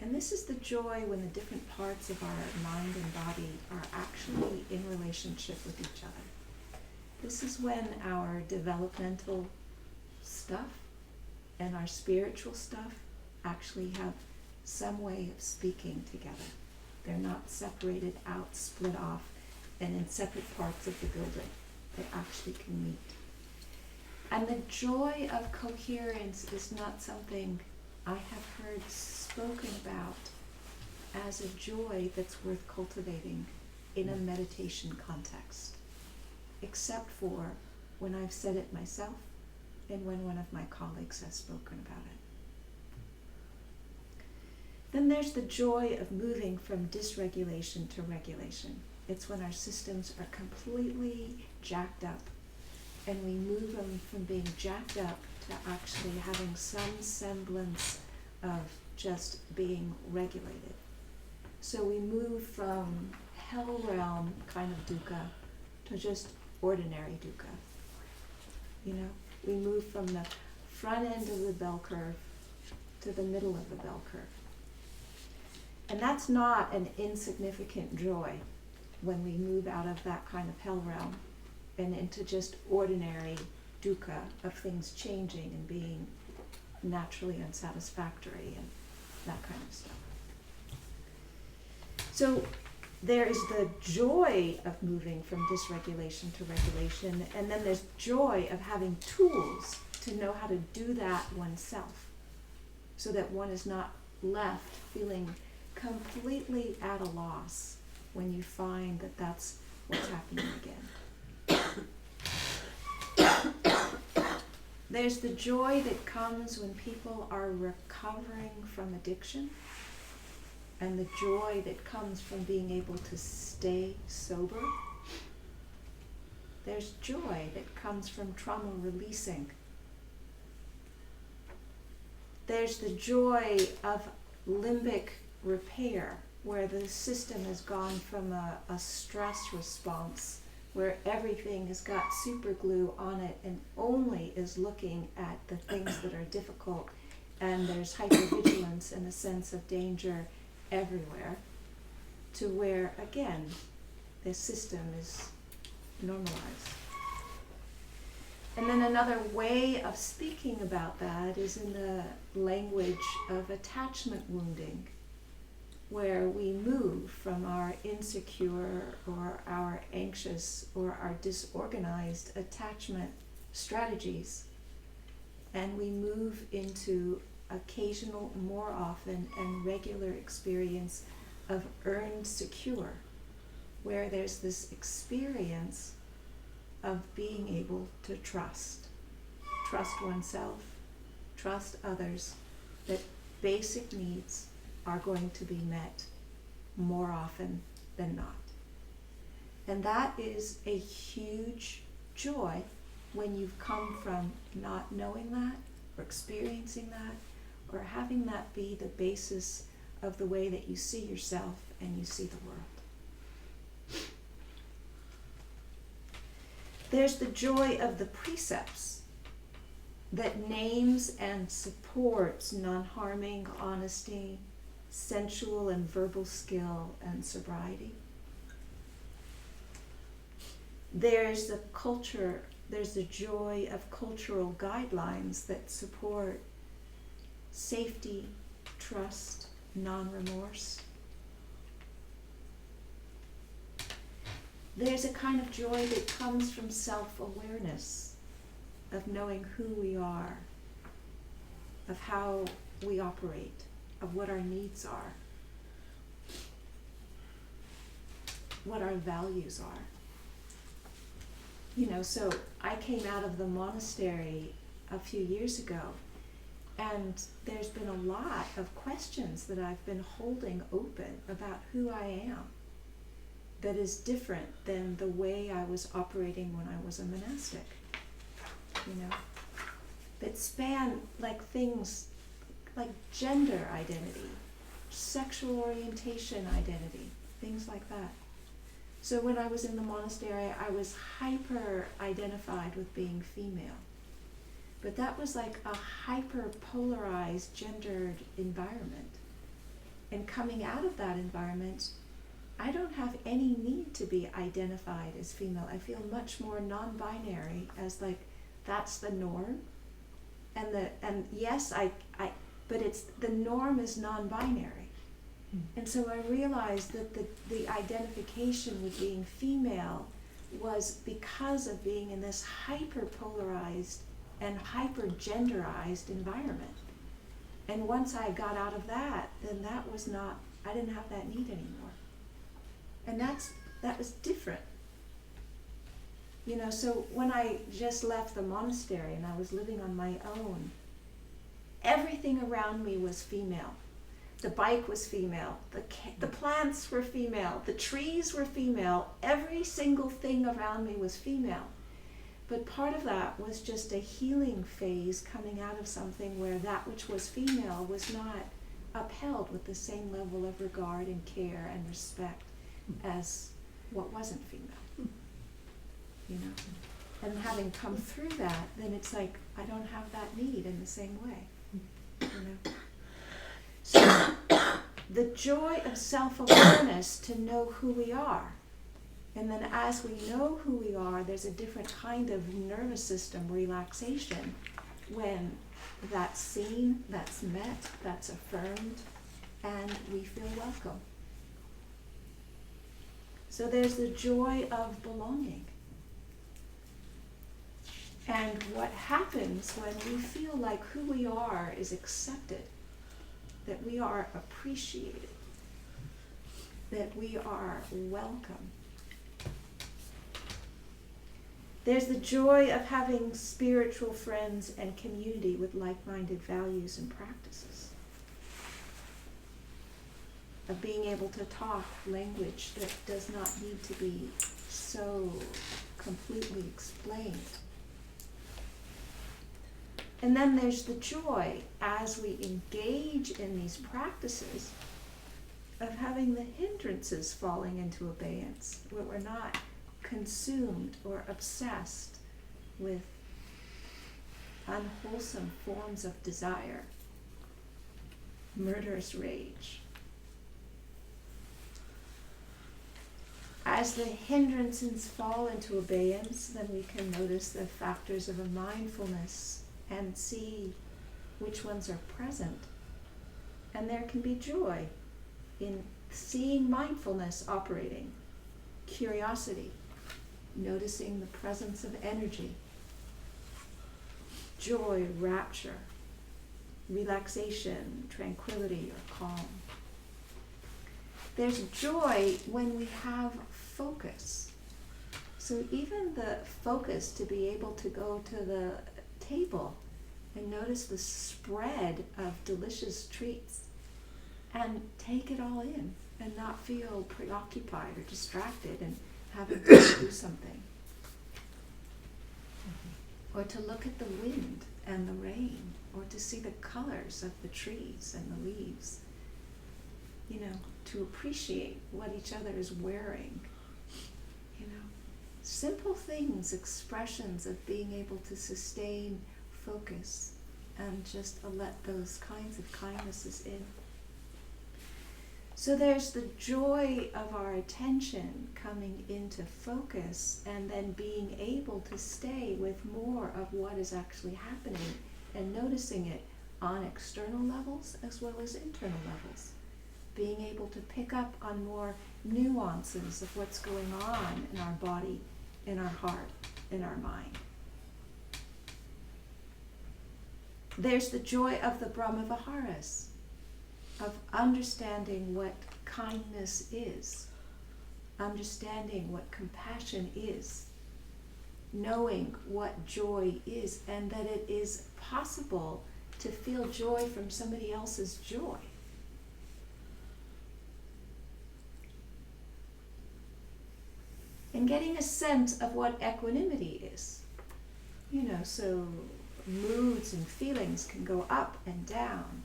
And this is the joy when the different parts of our mind and body are actually in relationship with each other. This is when our developmental stuff and our spiritual stuff actually have some way of speaking together. They're not separated out, split off, and in separate parts of the building. They actually can meet. And the joy of coherence is not something I have heard spoken about as a joy that's worth cultivating in a meditation context, except for when I've said it myself and when one of my colleagues has spoken about it. Then there's the joy of moving from dysregulation to regulation. It's when our systems are completely jacked up and we move them from being jacked up to actually having some semblance of just being regulated. So we move from hell realm kind of dukkha to just ordinary dukkha. We move from the front end of the bell curve to the middle of the bell curve. And that's not an insignificant joy when we move out of that kind of hell realm and into just ordinary dukkha of things changing and being naturally unsatisfactory and that kind of stuff. So there is the joy of moving from dysregulation to regulation, and then there's joy of having tools to know how to do that oneself, so that one is not left feeling completely at a loss when you find that that's what's happening again. There's the joy that comes when people are recovering from addiction, and the joy that comes from being able to stay sober. There's joy that comes from trauma releasing. There's the joy of limbic repair, where the system has gone from a stress response where everything has got super glue on it and only is looking at the things that are difficult, and there's hypervigilance and a sense of danger everywhere, to where, again, the system is normalized. And then another way of speaking about that is in the language of attachment wounding, where we move from our insecure or our anxious or our disorganized attachment strategies, and we move into occasional, more often, and regular experience of earned secure, where there's this experience of being able to trust oneself, trust others, that basic needs are going to be met more often than not. And that is a huge joy when you've come from not knowing that, or experiencing that, or having that be the basis of the way that you see yourself and you see the world. There's the joy of the precepts that names and supports non-harming, honesty, sensual and verbal skill, and sobriety. There's the joy of cultural guidelines that support safety, trust, non-remorse. There's a kind of joy that comes from self-awareness, of knowing who we are, of how we operate, of what our needs are, what our values are. You know, so I came out of the monastery a few years ago, and there's been a lot of questions that I've been holding open about who I am that is different than the way I was operating when I was a monastic, you know, that span like things like gender identity, sexual orientation identity, things like that. So when I was in the monastery, I was hyper-identified with being female. But that was like a hyper-polarized, gendered environment. And coming out of that environment, I don't have any need to be identified as female. I feel much more non-binary, as like that's the norm. And yes, but it's the norm is non-binary. And so I realized that the identification with being female was because of being in this hyper-polarized and hyper-genderized environment. And once I got out of that, then I didn't have that need anymore. And that was different. You know, so when I just left the monastery and I was living on my own, everything around me was female. The bike was female, the plants were female, the trees were female, every single thing around me was female. But part of that was just a healing phase coming out of something where that which was female was not upheld with the same level of regard and care and respect as what wasn't female. You know? And having come through that, then it's like, I don't have that need in the same way, you know? So, the joy of self-awareness to know who we are. And then as we know who we are, there's a different kind of nervous system relaxation when that's seen, that's met, that's affirmed, and we feel welcome. So there's the joy of belonging. And what happens when we feel like who we are is accepted, that we are appreciated, that we are welcome. There's the joy of having spiritual friends and community with like-minded values and practices. Of being able to talk language that does not need to be so completely explained. And then there's the joy as we engage in these practices of having the hindrances falling into abeyance, where we're not consumed or obsessed with unwholesome forms of desire, murderous rage. As the hindrances fall into abeyance, then we can notice the factors of a mindfulness and see which ones are present. And there can be joy in seeing mindfulness operating, curiosity, noticing the presence of energy, joy, rapture, relaxation, tranquility, or calm. There's joy when we have focus. So even the focus to be able to go to the table and notice the spread of delicious treats and take it all in and not feel preoccupied or distracted and having to do something. Or to look at the wind and the rain, or to see the colors of the trees and the leaves. You know, to appreciate what each other is wearing. You know, simple things, expressions of being able to sustain focus and just let those kinds of kindnesses in. So there's the joy of our attention coming into focus and then being able to stay with more of what is actually happening and noticing it on external levels as well as internal levels. Being able to pick up on more nuances of what's going on in our body, in our heart, in our mind. There's the joy of the Brahmaviharas, of understanding what kindness is, understanding what compassion is, knowing what joy is, and that it is possible to feel joy from somebody else's joy. And getting a sense of what equanimity is. You know, so moods and feelings can go up and down,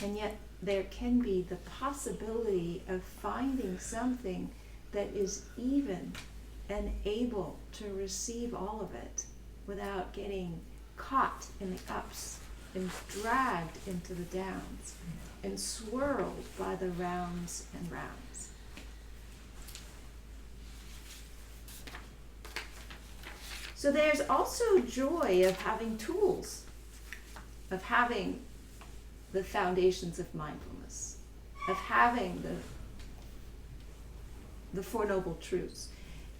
and yet there can be the possibility of finding something that is even and able to receive all of it without getting caught in the ups and dragged into the downs and swirled by the rounds and rounds. So there's also joy of having tools, of having the foundations of mindfulness, of having the Four Noble Truths,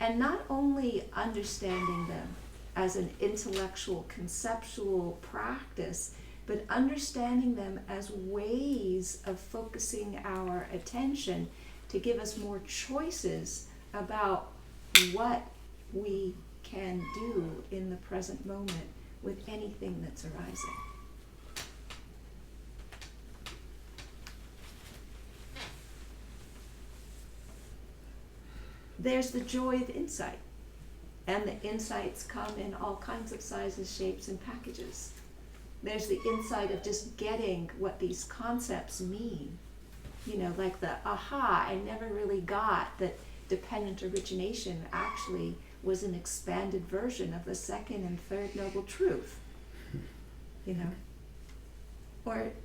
and not only understanding them as an intellectual, conceptual practice, but understanding them as ways of focusing our attention to give us more choices about what we can do in the present moment with anything that's arising. There's the joy of insight, and the insights come in all kinds of sizes, shapes, and packages. There's the insight of just getting what these concepts mean. You know, like the aha, I never really got that dependent origination actually was an expanded version of the second and third noble truth. You know?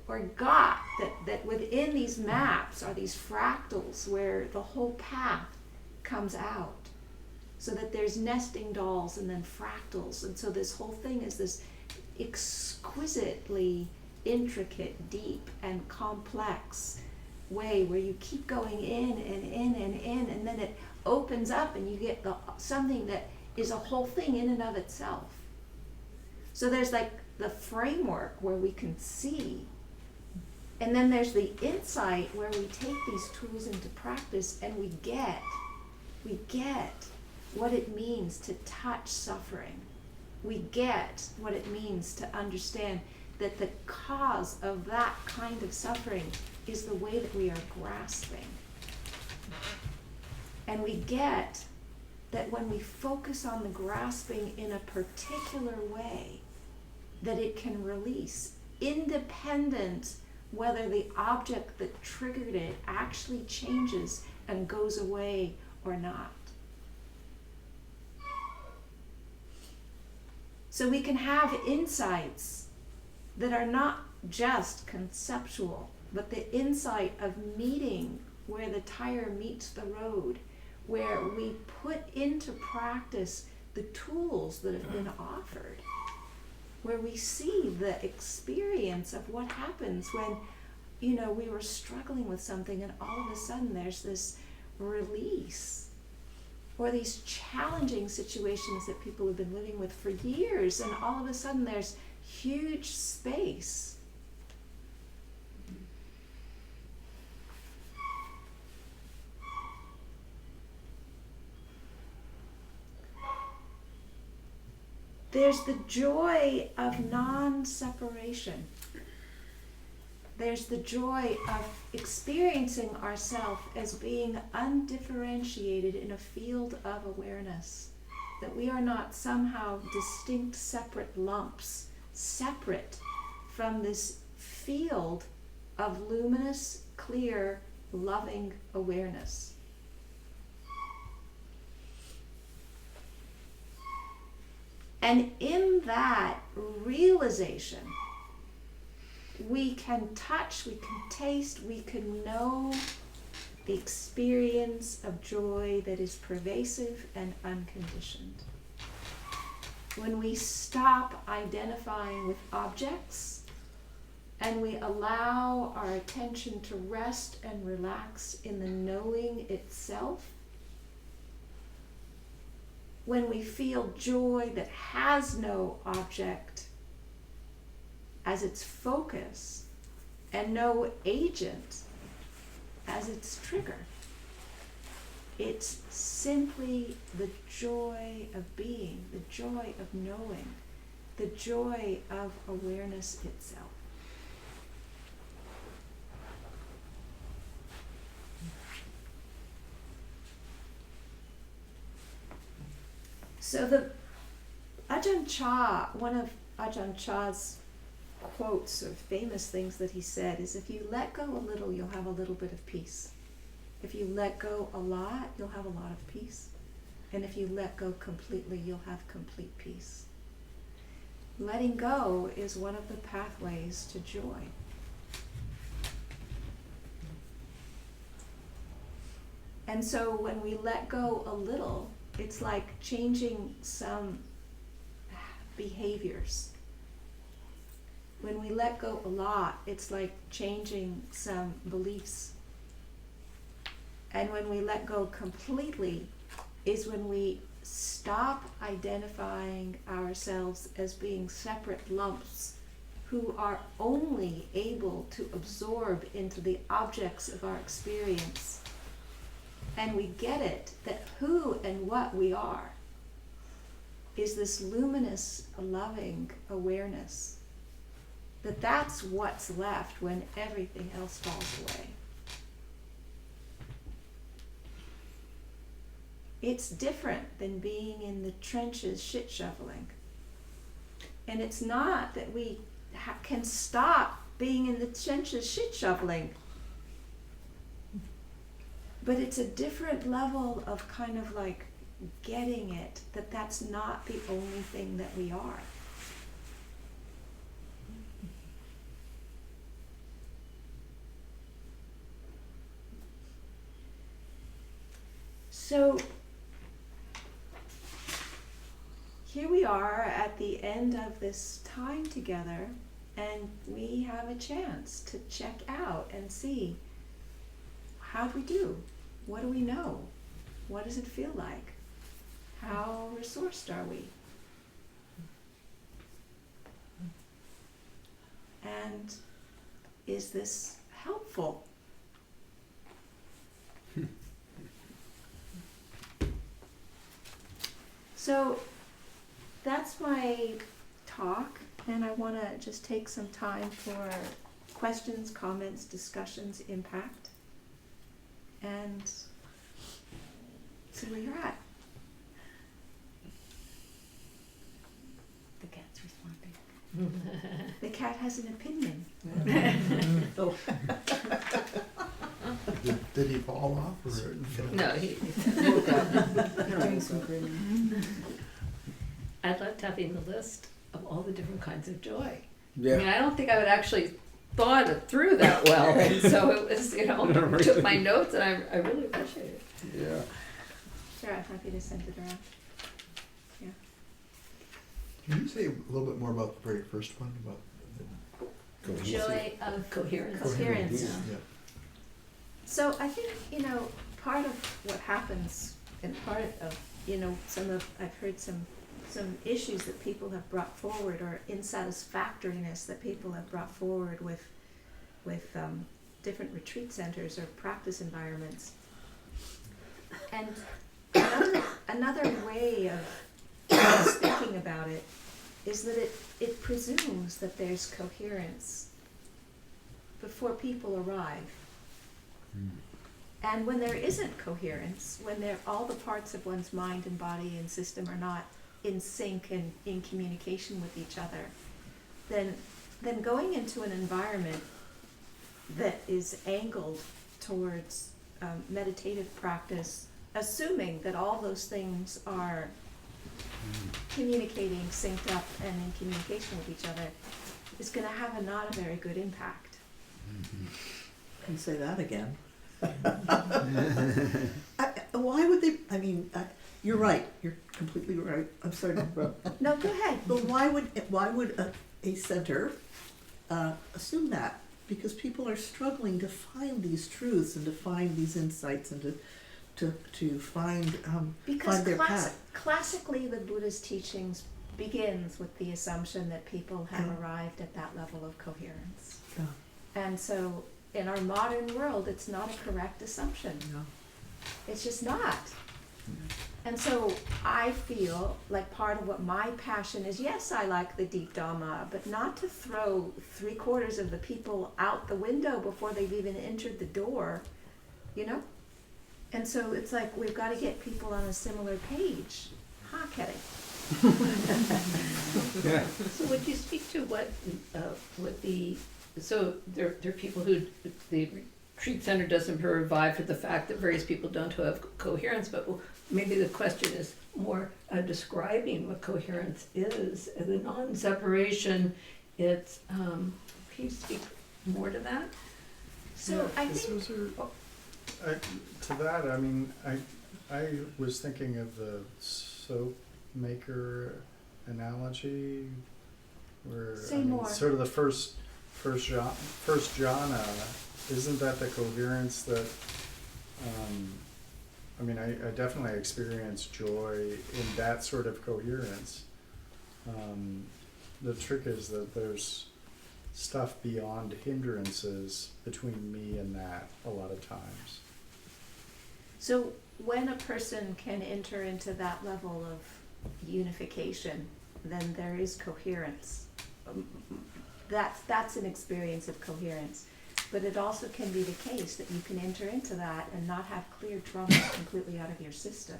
Or got that within these maps are these fractals where the whole path comes out. So that there's nesting dolls and then fractals. And so this whole thing is this exquisitely intricate, deep, and complex way where you keep going in and in and in, and then it opens up and you get something that is a whole thing in and of itself. So there's like the framework where we can see, and then there's the insight where we take these tools into practice and we get what it means to touch suffering. We get what it means to understand that the cause of that kind of suffering is the way that we are grasping. And we get that when we focus on the grasping in a particular way, that it can release, independent whether the object that triggered it actually changes and goes away or not. So we can have insights that are not just conceptual, but the insight of meeting where the tire meets the road, where we put into practice the tools that have been offered, where we see the experience of what happens when, you know, we were struggling with something and all of a sudden there's this release. Or these challenging situations that people have been living with for years, and all of a sudden there's huge space. There's the joy of non-separation. There's the joy of experiencing ourselves as being undifferentiated in a field of awareness. That we are not somehow distinct, separate lumps, separate from this field of luminous, clear, loving awareness. And in that realization, we can touch, we can taste, we can know the experience of joy that is pervasive and unconditioned. When we stop identifying with objects and we allow our attention to rest and relax in the knowing itself, when we feel joy that has no object as its focus and no agent as its trigger, it's simply the joy of being, the joy of knowing, the joy of awareness itself. So the Ajahn Chah, one of Ajahn Chah's quotes or famous things that he said is, if you let go a little, you'll have a little bit of peace. If you let go a lot, you'll have a lot of peace. And if you let go completely, you'll have complete peace. Letting go is one of the pathways to joy. And so when we let go a little, it's like changing some behaviors. When we let go a lot, it's like changing some beliefs. And when we let go completely is when we stop identifying ourselves as being separate lumps who are only able to absorb into the objects of our experience. And we get it that who and what we are is this luminous, loving awareness. That's what's left when everything else falls away. It's different than being in the trenches shit shoveling. And it's not that we can stop being in the trenches shit shoveling. But it's a different level of kind of like getting it, that that's not the only thing that we are. So here we are at the end of this time together, and we have a chance to check out and see, how'd we do? What do we know? What does it feel like? How resourced are we? And is this helpful? So that's my talk, and I want to just take some time for questions, comments, discussions, impact, and see where you're at. The cat's responding. The cat has an opinion. Oh. Did he fall off or? No, he Woke up. Doing some grooming. I'd loved having the list of all the different kinds of joy. I Yeah. mean, I don't think I would actually thought it through that well. And so it was, I took my notes and I really appreciate it. Yeah. Sure, I'm happy to send it around. Can you say a little bit more about the very first one, about the Joy of coherence. Coherence. Yeah. So I think, part of what happens, and part of, I've heard some issues that people have brought forward, or insatisfactoriness that people have brought forward with different retreat centers or practice environments. And another way of thinking about it is that it presumes that there's coherence before people arrive. And when there isn't coherence, when all the parts of one's mind and body and system are not in sync and in communication with each other, then going into an environment that is angled towards meditative practice, assuming that all those things are communicating, synced up, and in communication with each other, is going to have not a very good impact. Can say that again. Why would they? I mean, you're right. You're completely right. I'm sorry to interrupt. No, go ahead. But why would a center assume that? Because people are struggling to find these truths and to find these insights and to find Because find their path. classically, the Buddha's teachings begins with the assumption that people have Yeah. arrived at that level of coherence. Yeah. And so in our modern world, it's not a correct assumption. No. It's just not. And so I feel like part of what my passion is, yes, I like the deep Dhamma, but not to throw 3/4 of the people out the window before they've even entered the door, And so it's like we've got to get people on a similar page. Huh, Ketty? Yeah. So would you speak to what so there are people who the retreat center doesn't provide for the fact that various people don't have coherence, but maybe the question is more describing what coherence is, and the non-separation. It's can you speak more to that? So I think To that, I mean, I was thinking of the soap maker analogy, where Say more. sort of the first jhana, isn't that the coherence that? I definitely experience joy in that sort of coherence. The trick is that there's stuff beyond hindrances between me and that a lot of times. so when a person can enter into that level of unification, then there is coherence. That's an experience of coherence. But it also can be the case that you can enter into that and not have clear traumas completely out of your system.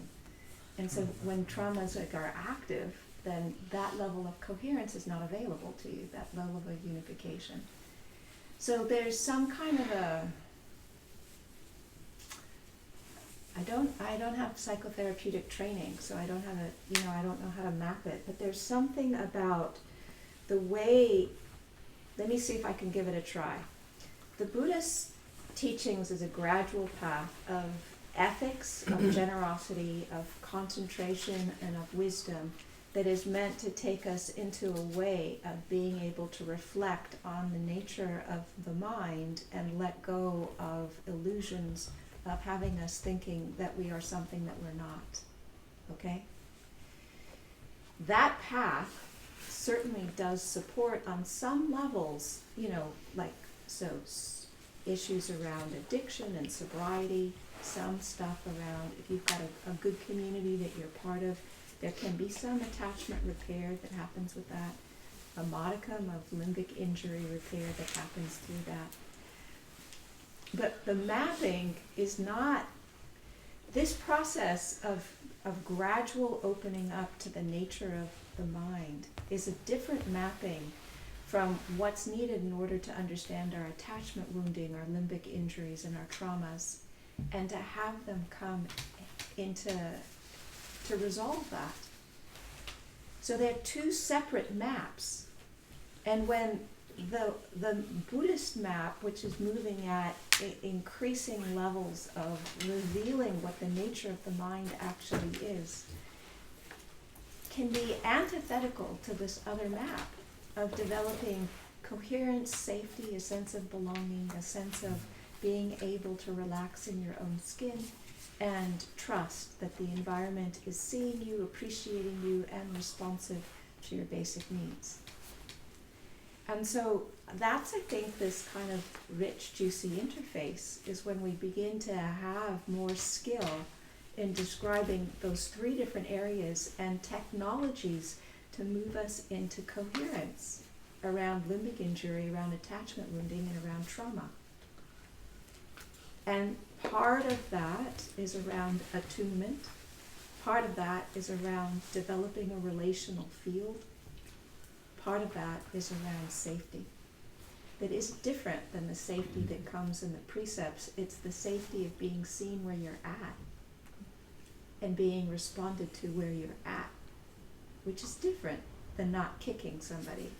And so when traumas are active, then that level of coherence is not available to you, that level of unification. So there's some kind of a I don't have psychotherapeutic training, so I don't have I don't know how to map it, but there's something about the way, let me see if I can give it a try. The Buddhist teachings is a gradual path of ethics, of generosity, of concentration, and of wisdom that is meant to take us into a way of being able to reflect on the nature of the mind and let go of illusions of having us thinking that we are something that we're not. Okay? That path certainly does support on some levels, issues around addiction and sobriety, some stuff around if you've got a good community that you're part of, there can be some attachment repair that happens with that, a modicum of limbic injury repair that happens through that. But the mapping is not, this process of gradual opening up to the nature of the mind is a different mapping from what's needed in order to understand our attachment wounding, our limbic injuries, and our traumas, and to have them come to resolve that. So they're two separate maps. And when the Buddhist map, which is moving at increasing levels of revealing what the nature of the mind actually is, can be antithetical to this other map of developing coherence, safety, a sense of belonging, a sense of being able to relax in your own skin, and trust that the environment is seeing you, appreciating you, and responsive to your basic needs. And so that's, I think, this kind of rich, juicy interface is when we begin to have more skill in describing those three different areas and technologies to move us into coherence around limbic injury, around attachment wounding, and around trauma. And part of that is around attunement. Part of that is around developing a relational field. Part of that is around safety. That is different than the safety that comes in the precepts. It's the safety of being seen where you're at and being responded to where you're at, which is different than not kicking somebody,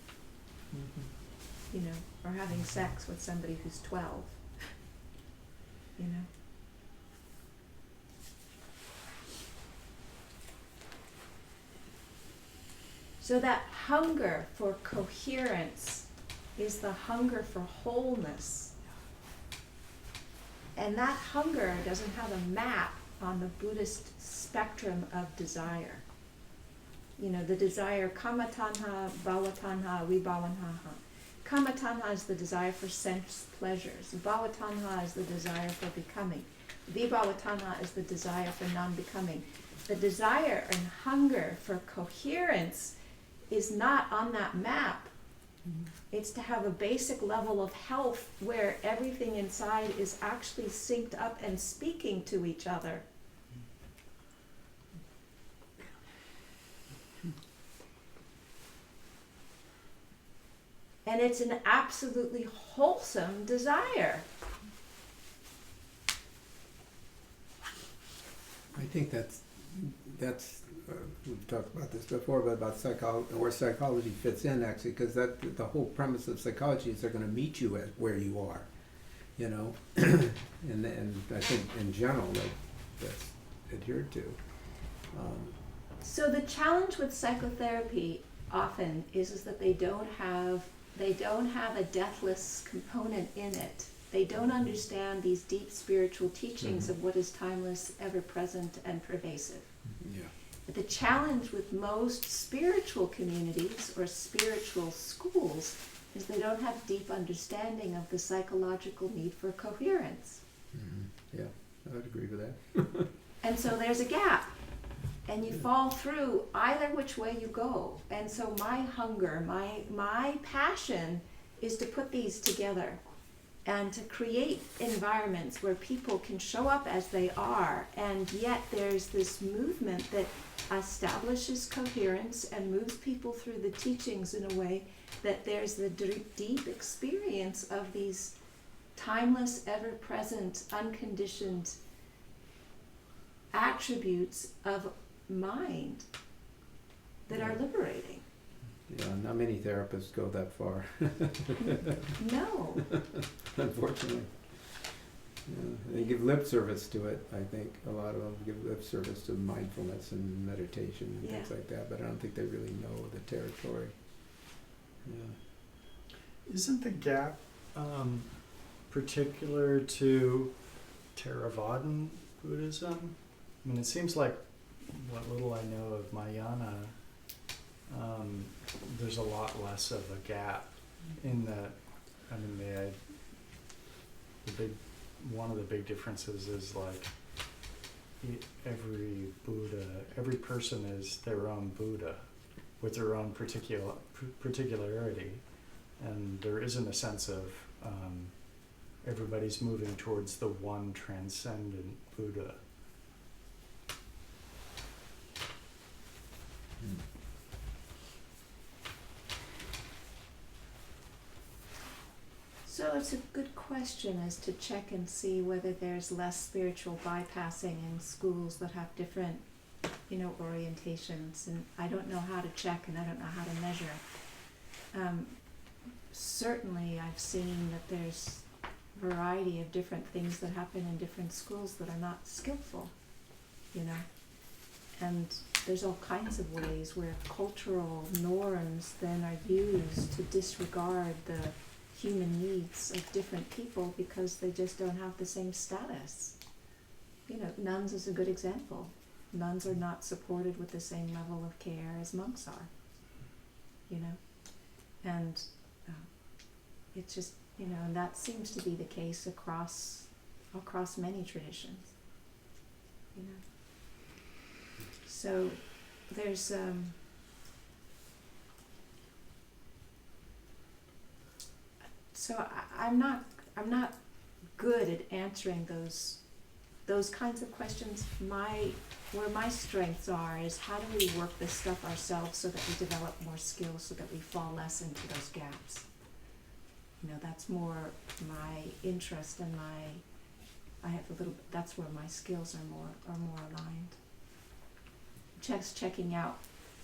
or having sex with somebody who's 12, So that hunger for coherence is the hunger for wholeness. And that hunger doesn't have a map on the Buddhist spectrum of desire. The desire, kama tanha, bhava tanha, vibhavanha. Kama tanha is the desire for sense pleasures. Bhava tanha is the desire for becoming. Vibhava tanha is the desire for non-becoming. The desire and hunger for coherence is not on that map. It's to have a basic level of health where everything inside is actually synced up and speaking to each other. And it's an absolutely wholesome desire. I think that's we've talked about this before, but about where psychology fits in actually, because that the whole premise of psychology is they're going to meet you at where you are, and I think in general that's adhered to. So the challenge with psychotherapy often is that they don't have a deathless component in it. They don't understand these deep spiritual teachings of what is timeless, ever-present, and pervasive. Yeah. But the challenge with most spiritual communities or spiritual schools is they don't have deep understanding of the psychological need for coherence. Yeah, I would agree with that. And so there's a gap. And you fall through either which way you go. And so my hunger, my passion is to put these together and to create environments where people can show up as they are, and yet there's this movement that establishes coherence and moves people through the teachings in a way that there's the deep experience of these timeless, ever-present, unconditioned attributes of mind that are liberating. Yeah, not many therapists go that far, No. unfortunately. Yeah, they give lip service to it, I think. A lot of them give lip service to mindfulness and meditation and things Yeah. like that, but I don't think they really know the territory. Yeah. Isn't the gap particular to Theravadan Buddhism? I mean, it seems like what little I know of Mahayana, there's a lot less of a gap in that. I mean, one of the big differences is like every Buddha, every person is their own Buddha with their own particularity, and there isn't a sense of everybody's moving towards the one transcendent Buddha. So it's a good question as to check and see whether there's less spiritual bypassing in schools that have different, orientations. And I don't know how to check and I don't know how to measure. Certainly I've seen that there's a variety of different things that happen in different schools that are not skillful, And there's all kinds of ways where cultural norms then are used to disregard the human needs of different people because they just don't have the same status. Nuns is a good example. Nuns are not supported with the same level of care as monks are, and it's just, and that seems to be the case across many traditions, So there's so I'm not good at answering those kinds of questions. Where my strengths are is how do we work this stuff ourselves so that we develop more skills so that we fall less into those gaps. That's more my interest and that's where my skills are more aligned. Checking out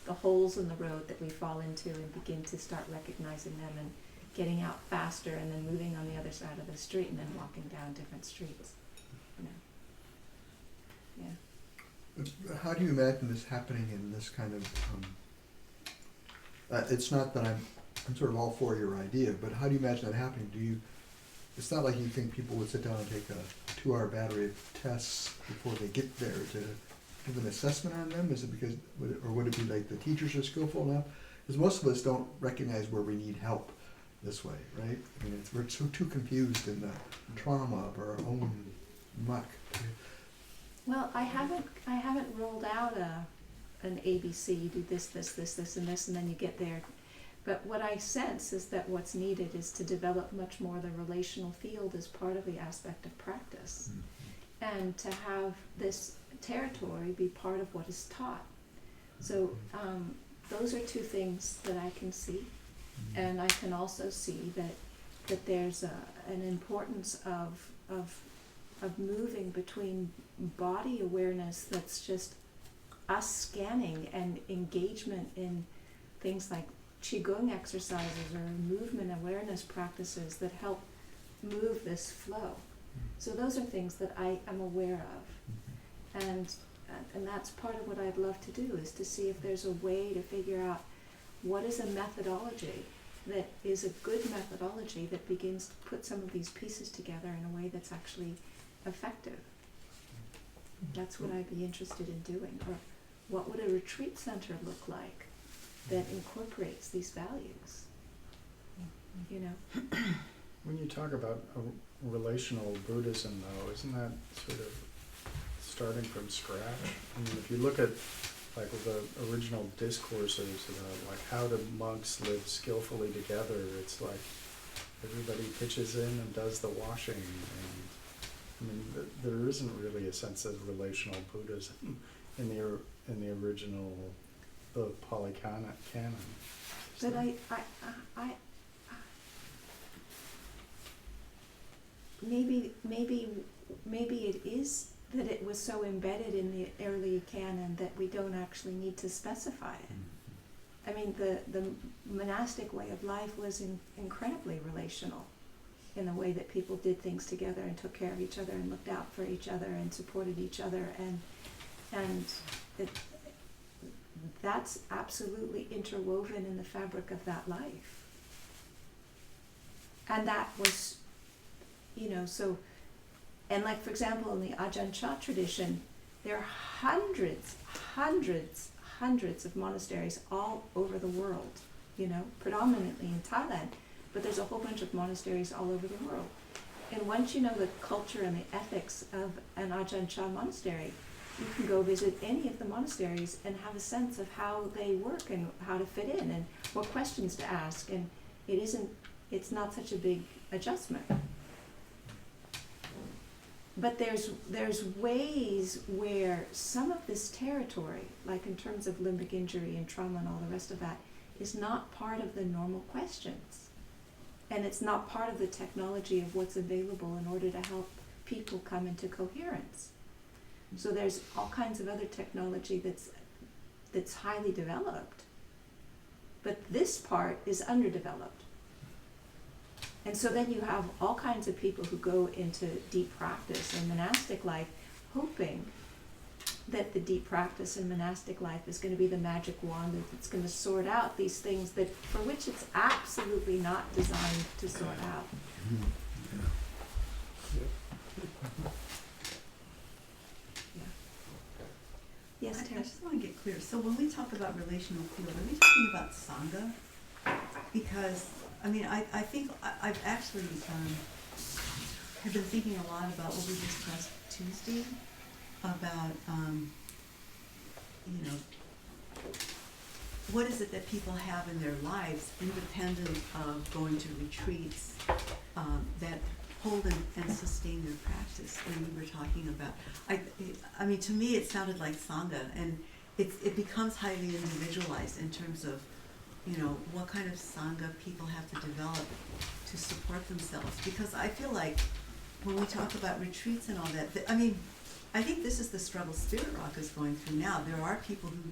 the holes in the road that we fall into and begin to start recognizing them and getting out faster and then moving on the other side of the street and then walking down different streets. Yeah. How do you imagine this happening in this kind of, it's not that I'm sort of all for your idea, but how do you imagine that happening? It's not like you think people would sit down and take a 2-hour battery of tests before they get there to give an assessment on them? Is it because, or would it be like the teachers are skillful enough? Because most of us don't recognize where we need help this way, right? I mean, we're so too confused in the trauma of our own muck. Well, I haven't rolled out an ABC. You do this, and this, and then you get there. But what I sense is that what's needed is to develop much more the relational field as part of the aspect of practice, and to have this territory be part of what is taught. So those are two things that I can see, and I can also see that there's an importance of moving between body awareness that's just us scanning and engagement in things like qigong exercises or movement awareness practices that help move this flow. So those are things that I am aware of, and that's part of what I'd love to do, is to see if there's a way to figure out what is a methodology that is a good methodology that begins to put some of these pieces together in a way that's actually effective. That's what I'd be interested in doing. Or what would a retreat center look like that incorporates these values? When you talk about a relational Buddhism, though, isn't that sort of starting from scratch? I mean, if you look at like the original discourses about like how do monks live skillfully together, it's like everybody pitches in and does the washing, and I mean there isn't really a sense of relational Buddhism in the original Pali Canon. But I maybe it is that it was so embedded in the early canon that we don't actually need to specify it. I mean, the monastic way of life was incredibly relational in the way that people did things together and took care of each other and looked out for each other and supported each other, and that's absolutely interwoven in the fabric of that life. And that was, you know, so, and like for example in the Ajahn Chah tradition, there are hundreds of monasteries all over the world, you know, predominantly in Thailand, but there's a whole bunch of monasteries all over the world. And once you know the culture and the ethics of an Ajahn Chah monastery, you can go visit any of the monasteries and have a sense of how they work and how to fit in and what questions to ask. And it's not such a big adjustment. But there's ways where some of this territory, like in terms of limbic injury and trauma and all the rest of that, is not part of the normal questions. And it's not part of the technology of what's available in order to help people come into coherence. So there's all kinds of other technology that's highly developed. But this part is underdeveloped. And so then you have all kinds of people who go into deep practice and monastic life, hoping that the deep practice in monastic life is going to be the magic wand that's going to sort out these things that for which it's absolutely not designed to sort out. Yes, I Tara? just want to get clear. So when we talk about relational field, are we talking about Sangha? Because, I mean, I think I've actually have been thinking a lot about what we discussed Tuesday about, you know, what is it that people have in their lives independent of going to retreats that hold and sustain their practice. And we were talking about, I mean, to me it sounded like Sangha, and it becomes highly individualized in terms of, you know, what kind of Sangha people have to develop to support themselves. Because I feel like when we talk about retreats and all that, I mean, I think this is the struggle Spirit Rock is going through now. There are people who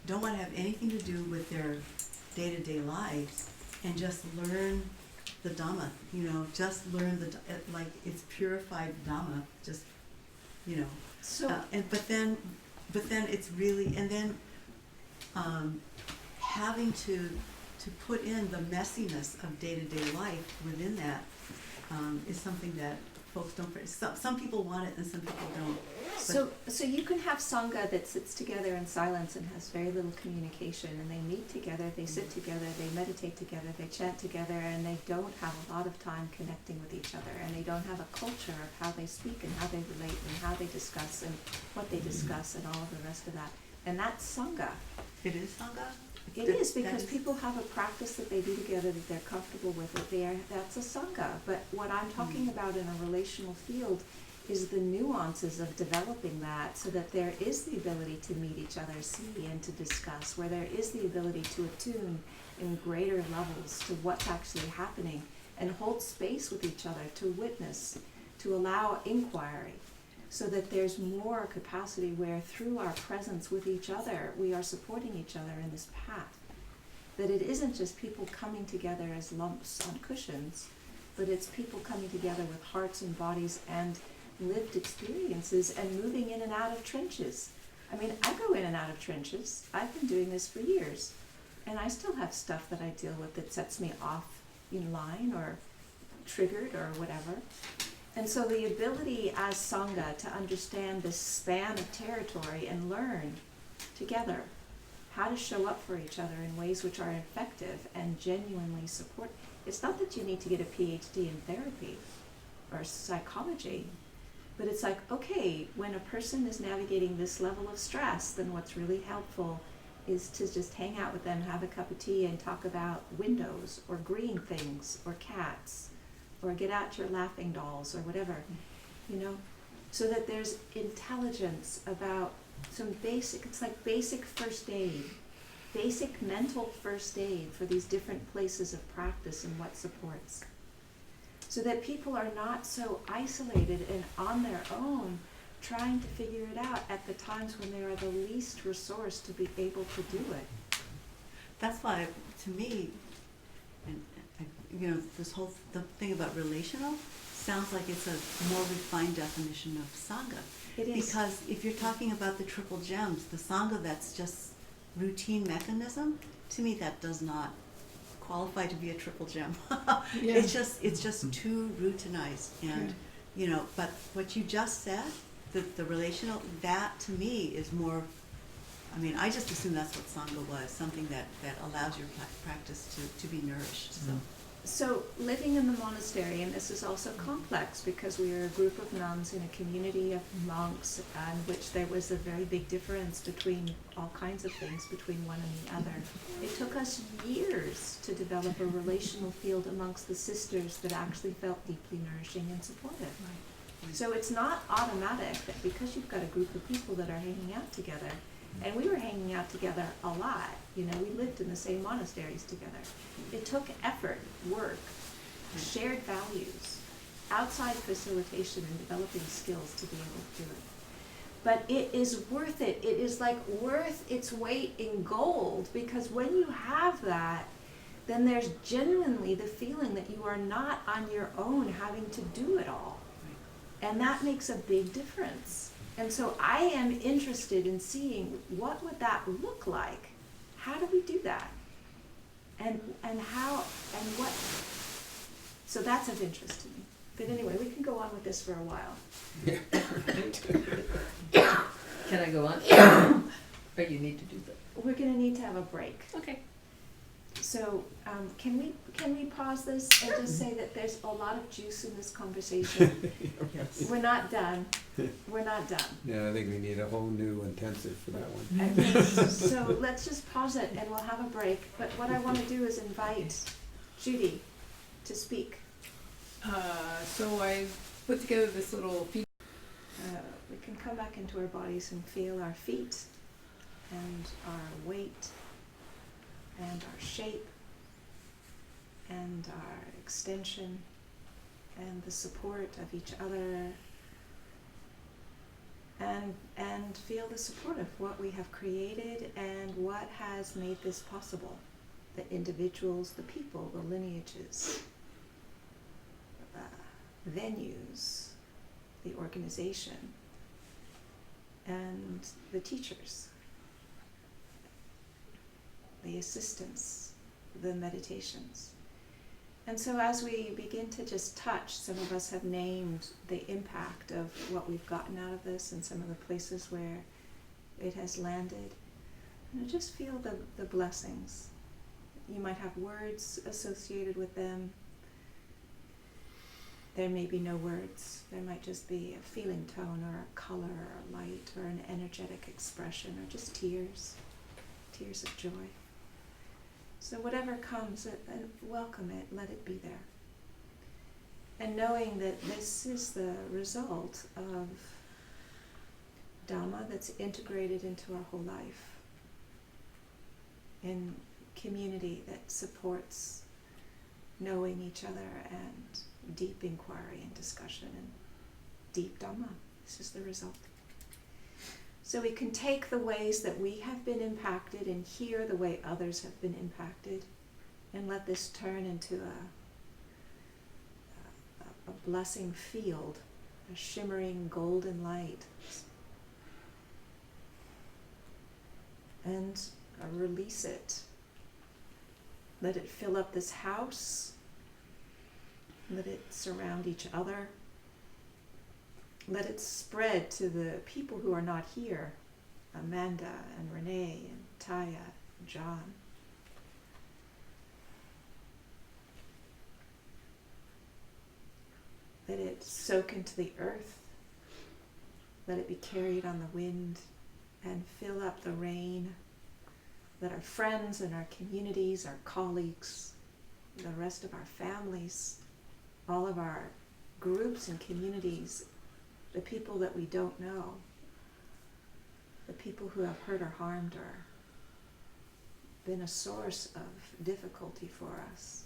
don't want to have anything to do with their day-to-day lives and just learn the Dhamma, you know, just learn like it's purified Dhamma, just, you know. So, But then it's really, and then having to put in the messiness of day-to-day life within that is something that folks don't. Some people want it and some people don't. so you can have Sangha that sits together in silence and has very little communication, and they meet together, they sit together, they meditate together, they chant together, and they don't have a lot of time connecting with each other, and they don't have a culture of how they speak and how they relate and how they discuss and what they discuss and all of the rest of that. And that's Sangha. It is Sangha? It is, because people have a practice that they do together that they're comfortable with. That's a Sangha. But what I'm talking about in a relational field is the nuances of developing that so that there is the ability to meet each other, see, and to discuss, where there is the ability to attune in greater levels to what's actually happening and hold space with each other, to witness, to allow inquiry, so that there's more capacity where through our presence with each other, we are supporting each other in this path. That it isn't just people coming together as lumps on cushions, but it's people coming together with hearts and bodies and lived experiences and moving in and out of trenches. I mean, I go in and out of trenches. I've been doing this for years, and I still have stuff that I deal with that sets me off in line or triggered or whatever. And so the ability as Sangha to understand this span of territory and learn together how to show up for each other in ways which are effective and genuinely support. It's not that you need to get a PhD in therapy or psychology, but it's like, okay, when a person is navigating this level of stress, then what's really helpful is to just hang out with them, have a cup of tea, and talk about windows or green things or cats, or get out your laughing dolls or whatever, you know, so that there's intelligence about some basic, it's like basic first aid, basic mental first aid for these different places of practice and what supports. So that people are not so isolated and on their own trying to figure it out at the times when they are the least resourced to be able to do it. That's why, to me, and you know, the thing about relational sounds like it's a more refined definition of Sangha. It is. Because if you're talking about the triple gems, the Sangha that's just routine mechanism, to me that does not qualify to be a triple gem. Yeah. It's just too routinized, and you know, but what you just said, the relational, that to me is more, I mean, I just assume that's what Sangha was, something that allows your practice to be nourished, so. So living in the monastery, and this is also complex because we are a group of nuns in a community of monks, in which there was a very big difference between all kinds of things between one and the other. It took us years to develop a relational field amongst the sisters that actually felt deeply nourishing and supportive. So it's not automatic that because you've got a group of people that are hanging out together, and we were hanging out together a lot, you know, we lived in the same monasteries together. It took effort, work, shared values, outside facilitation and developing skills to be able to do it. But it is worth it. It is like worth its weight in gold, because when you have that, then there's genuinely the feeling that you are not on your own having to do it all. And that makes a big difference. And so I am interested in seeing what would that look like? How do we do that? And how and what? So that's of interest to me. But anyway, we can go on with this for a while. Can I go on? Or you need to do that? We're going to need to have a break. Okay. So can we pause this and just say that there's a lot of juice in this conversation? Yes. We're not done. We're not done. Yeah, I think we need a whole new intensive for that one. Okay, so let's just pause it and we'll have a break. But what I want to do is invite Judy to speak. So I put together this little feed. We can come back into our bodies and feel our feet and our weight and our shape and our extension and the support of each other, and feel the support of what we have created and what has made this possible. The individuals, the people, the lineages, venues, the organization, and the teachers, the assistants, the meditations. And so as we begin to just touch, some of us have named the impact of what we've gotten out of this and some of the places where it has landed. And just feel the blessings. You might have words associated with them. There may be no words. There might just be a feeling tone or a color or a light or an energetic expression or just tears of joy. So whatever comes, welcome it, let it be there. And knowing that this is the result of Dhamma that's integrated into our whole life, in community that supports knowing each other and deep inquiry and discussion and deep Dhamma. This is the result. So we can take the ways that we have been impacted and hear the way others have been impacted, and let this turn into a blessing field, a shimmering golden light, and release it. Let it fill up this house. Let it surround each other. Let it spread to the people who are not here, Amanda and Renee and Taya and John. Let it soak into the earth. Let it be carried on the wind and fill up the rain. Let our friends and our communities, our colleagues, the rest of our families, all of our groups and communities, the people that we don't know, the people who have hurt or harmed or been a source of difficulty for us.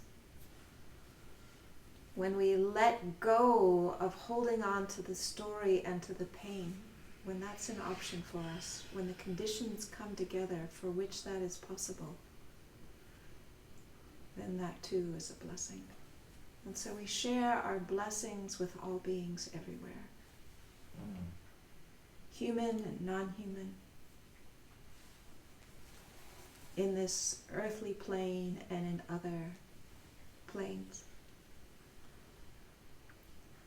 When we let go of holding on to the story and to the pain, when that's an option for us, when the conditions come together for which that is possible, then that too is a blessing. And so we share our blessings with all beings everywhere, human and non-human, in this earthly plane and in other planes.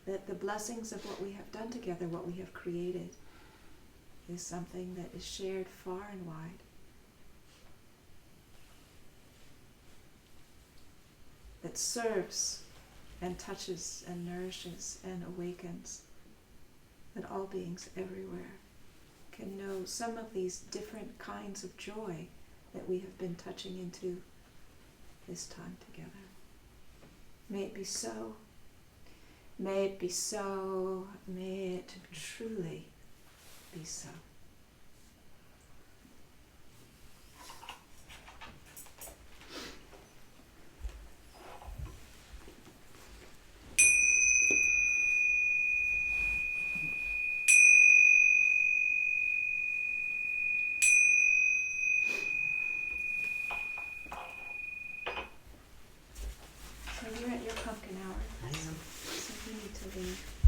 That the blessings of what we have done together, what we have created, is something that is shared far and wide. That serves and touches and nourishes and awakens, that all beings everywhere can know some of these different kinds of joy that we have been touching into this time together. May it be so. May it be so. May it truly be so. So you're at your pumpkin hour. I am. So you need to leave.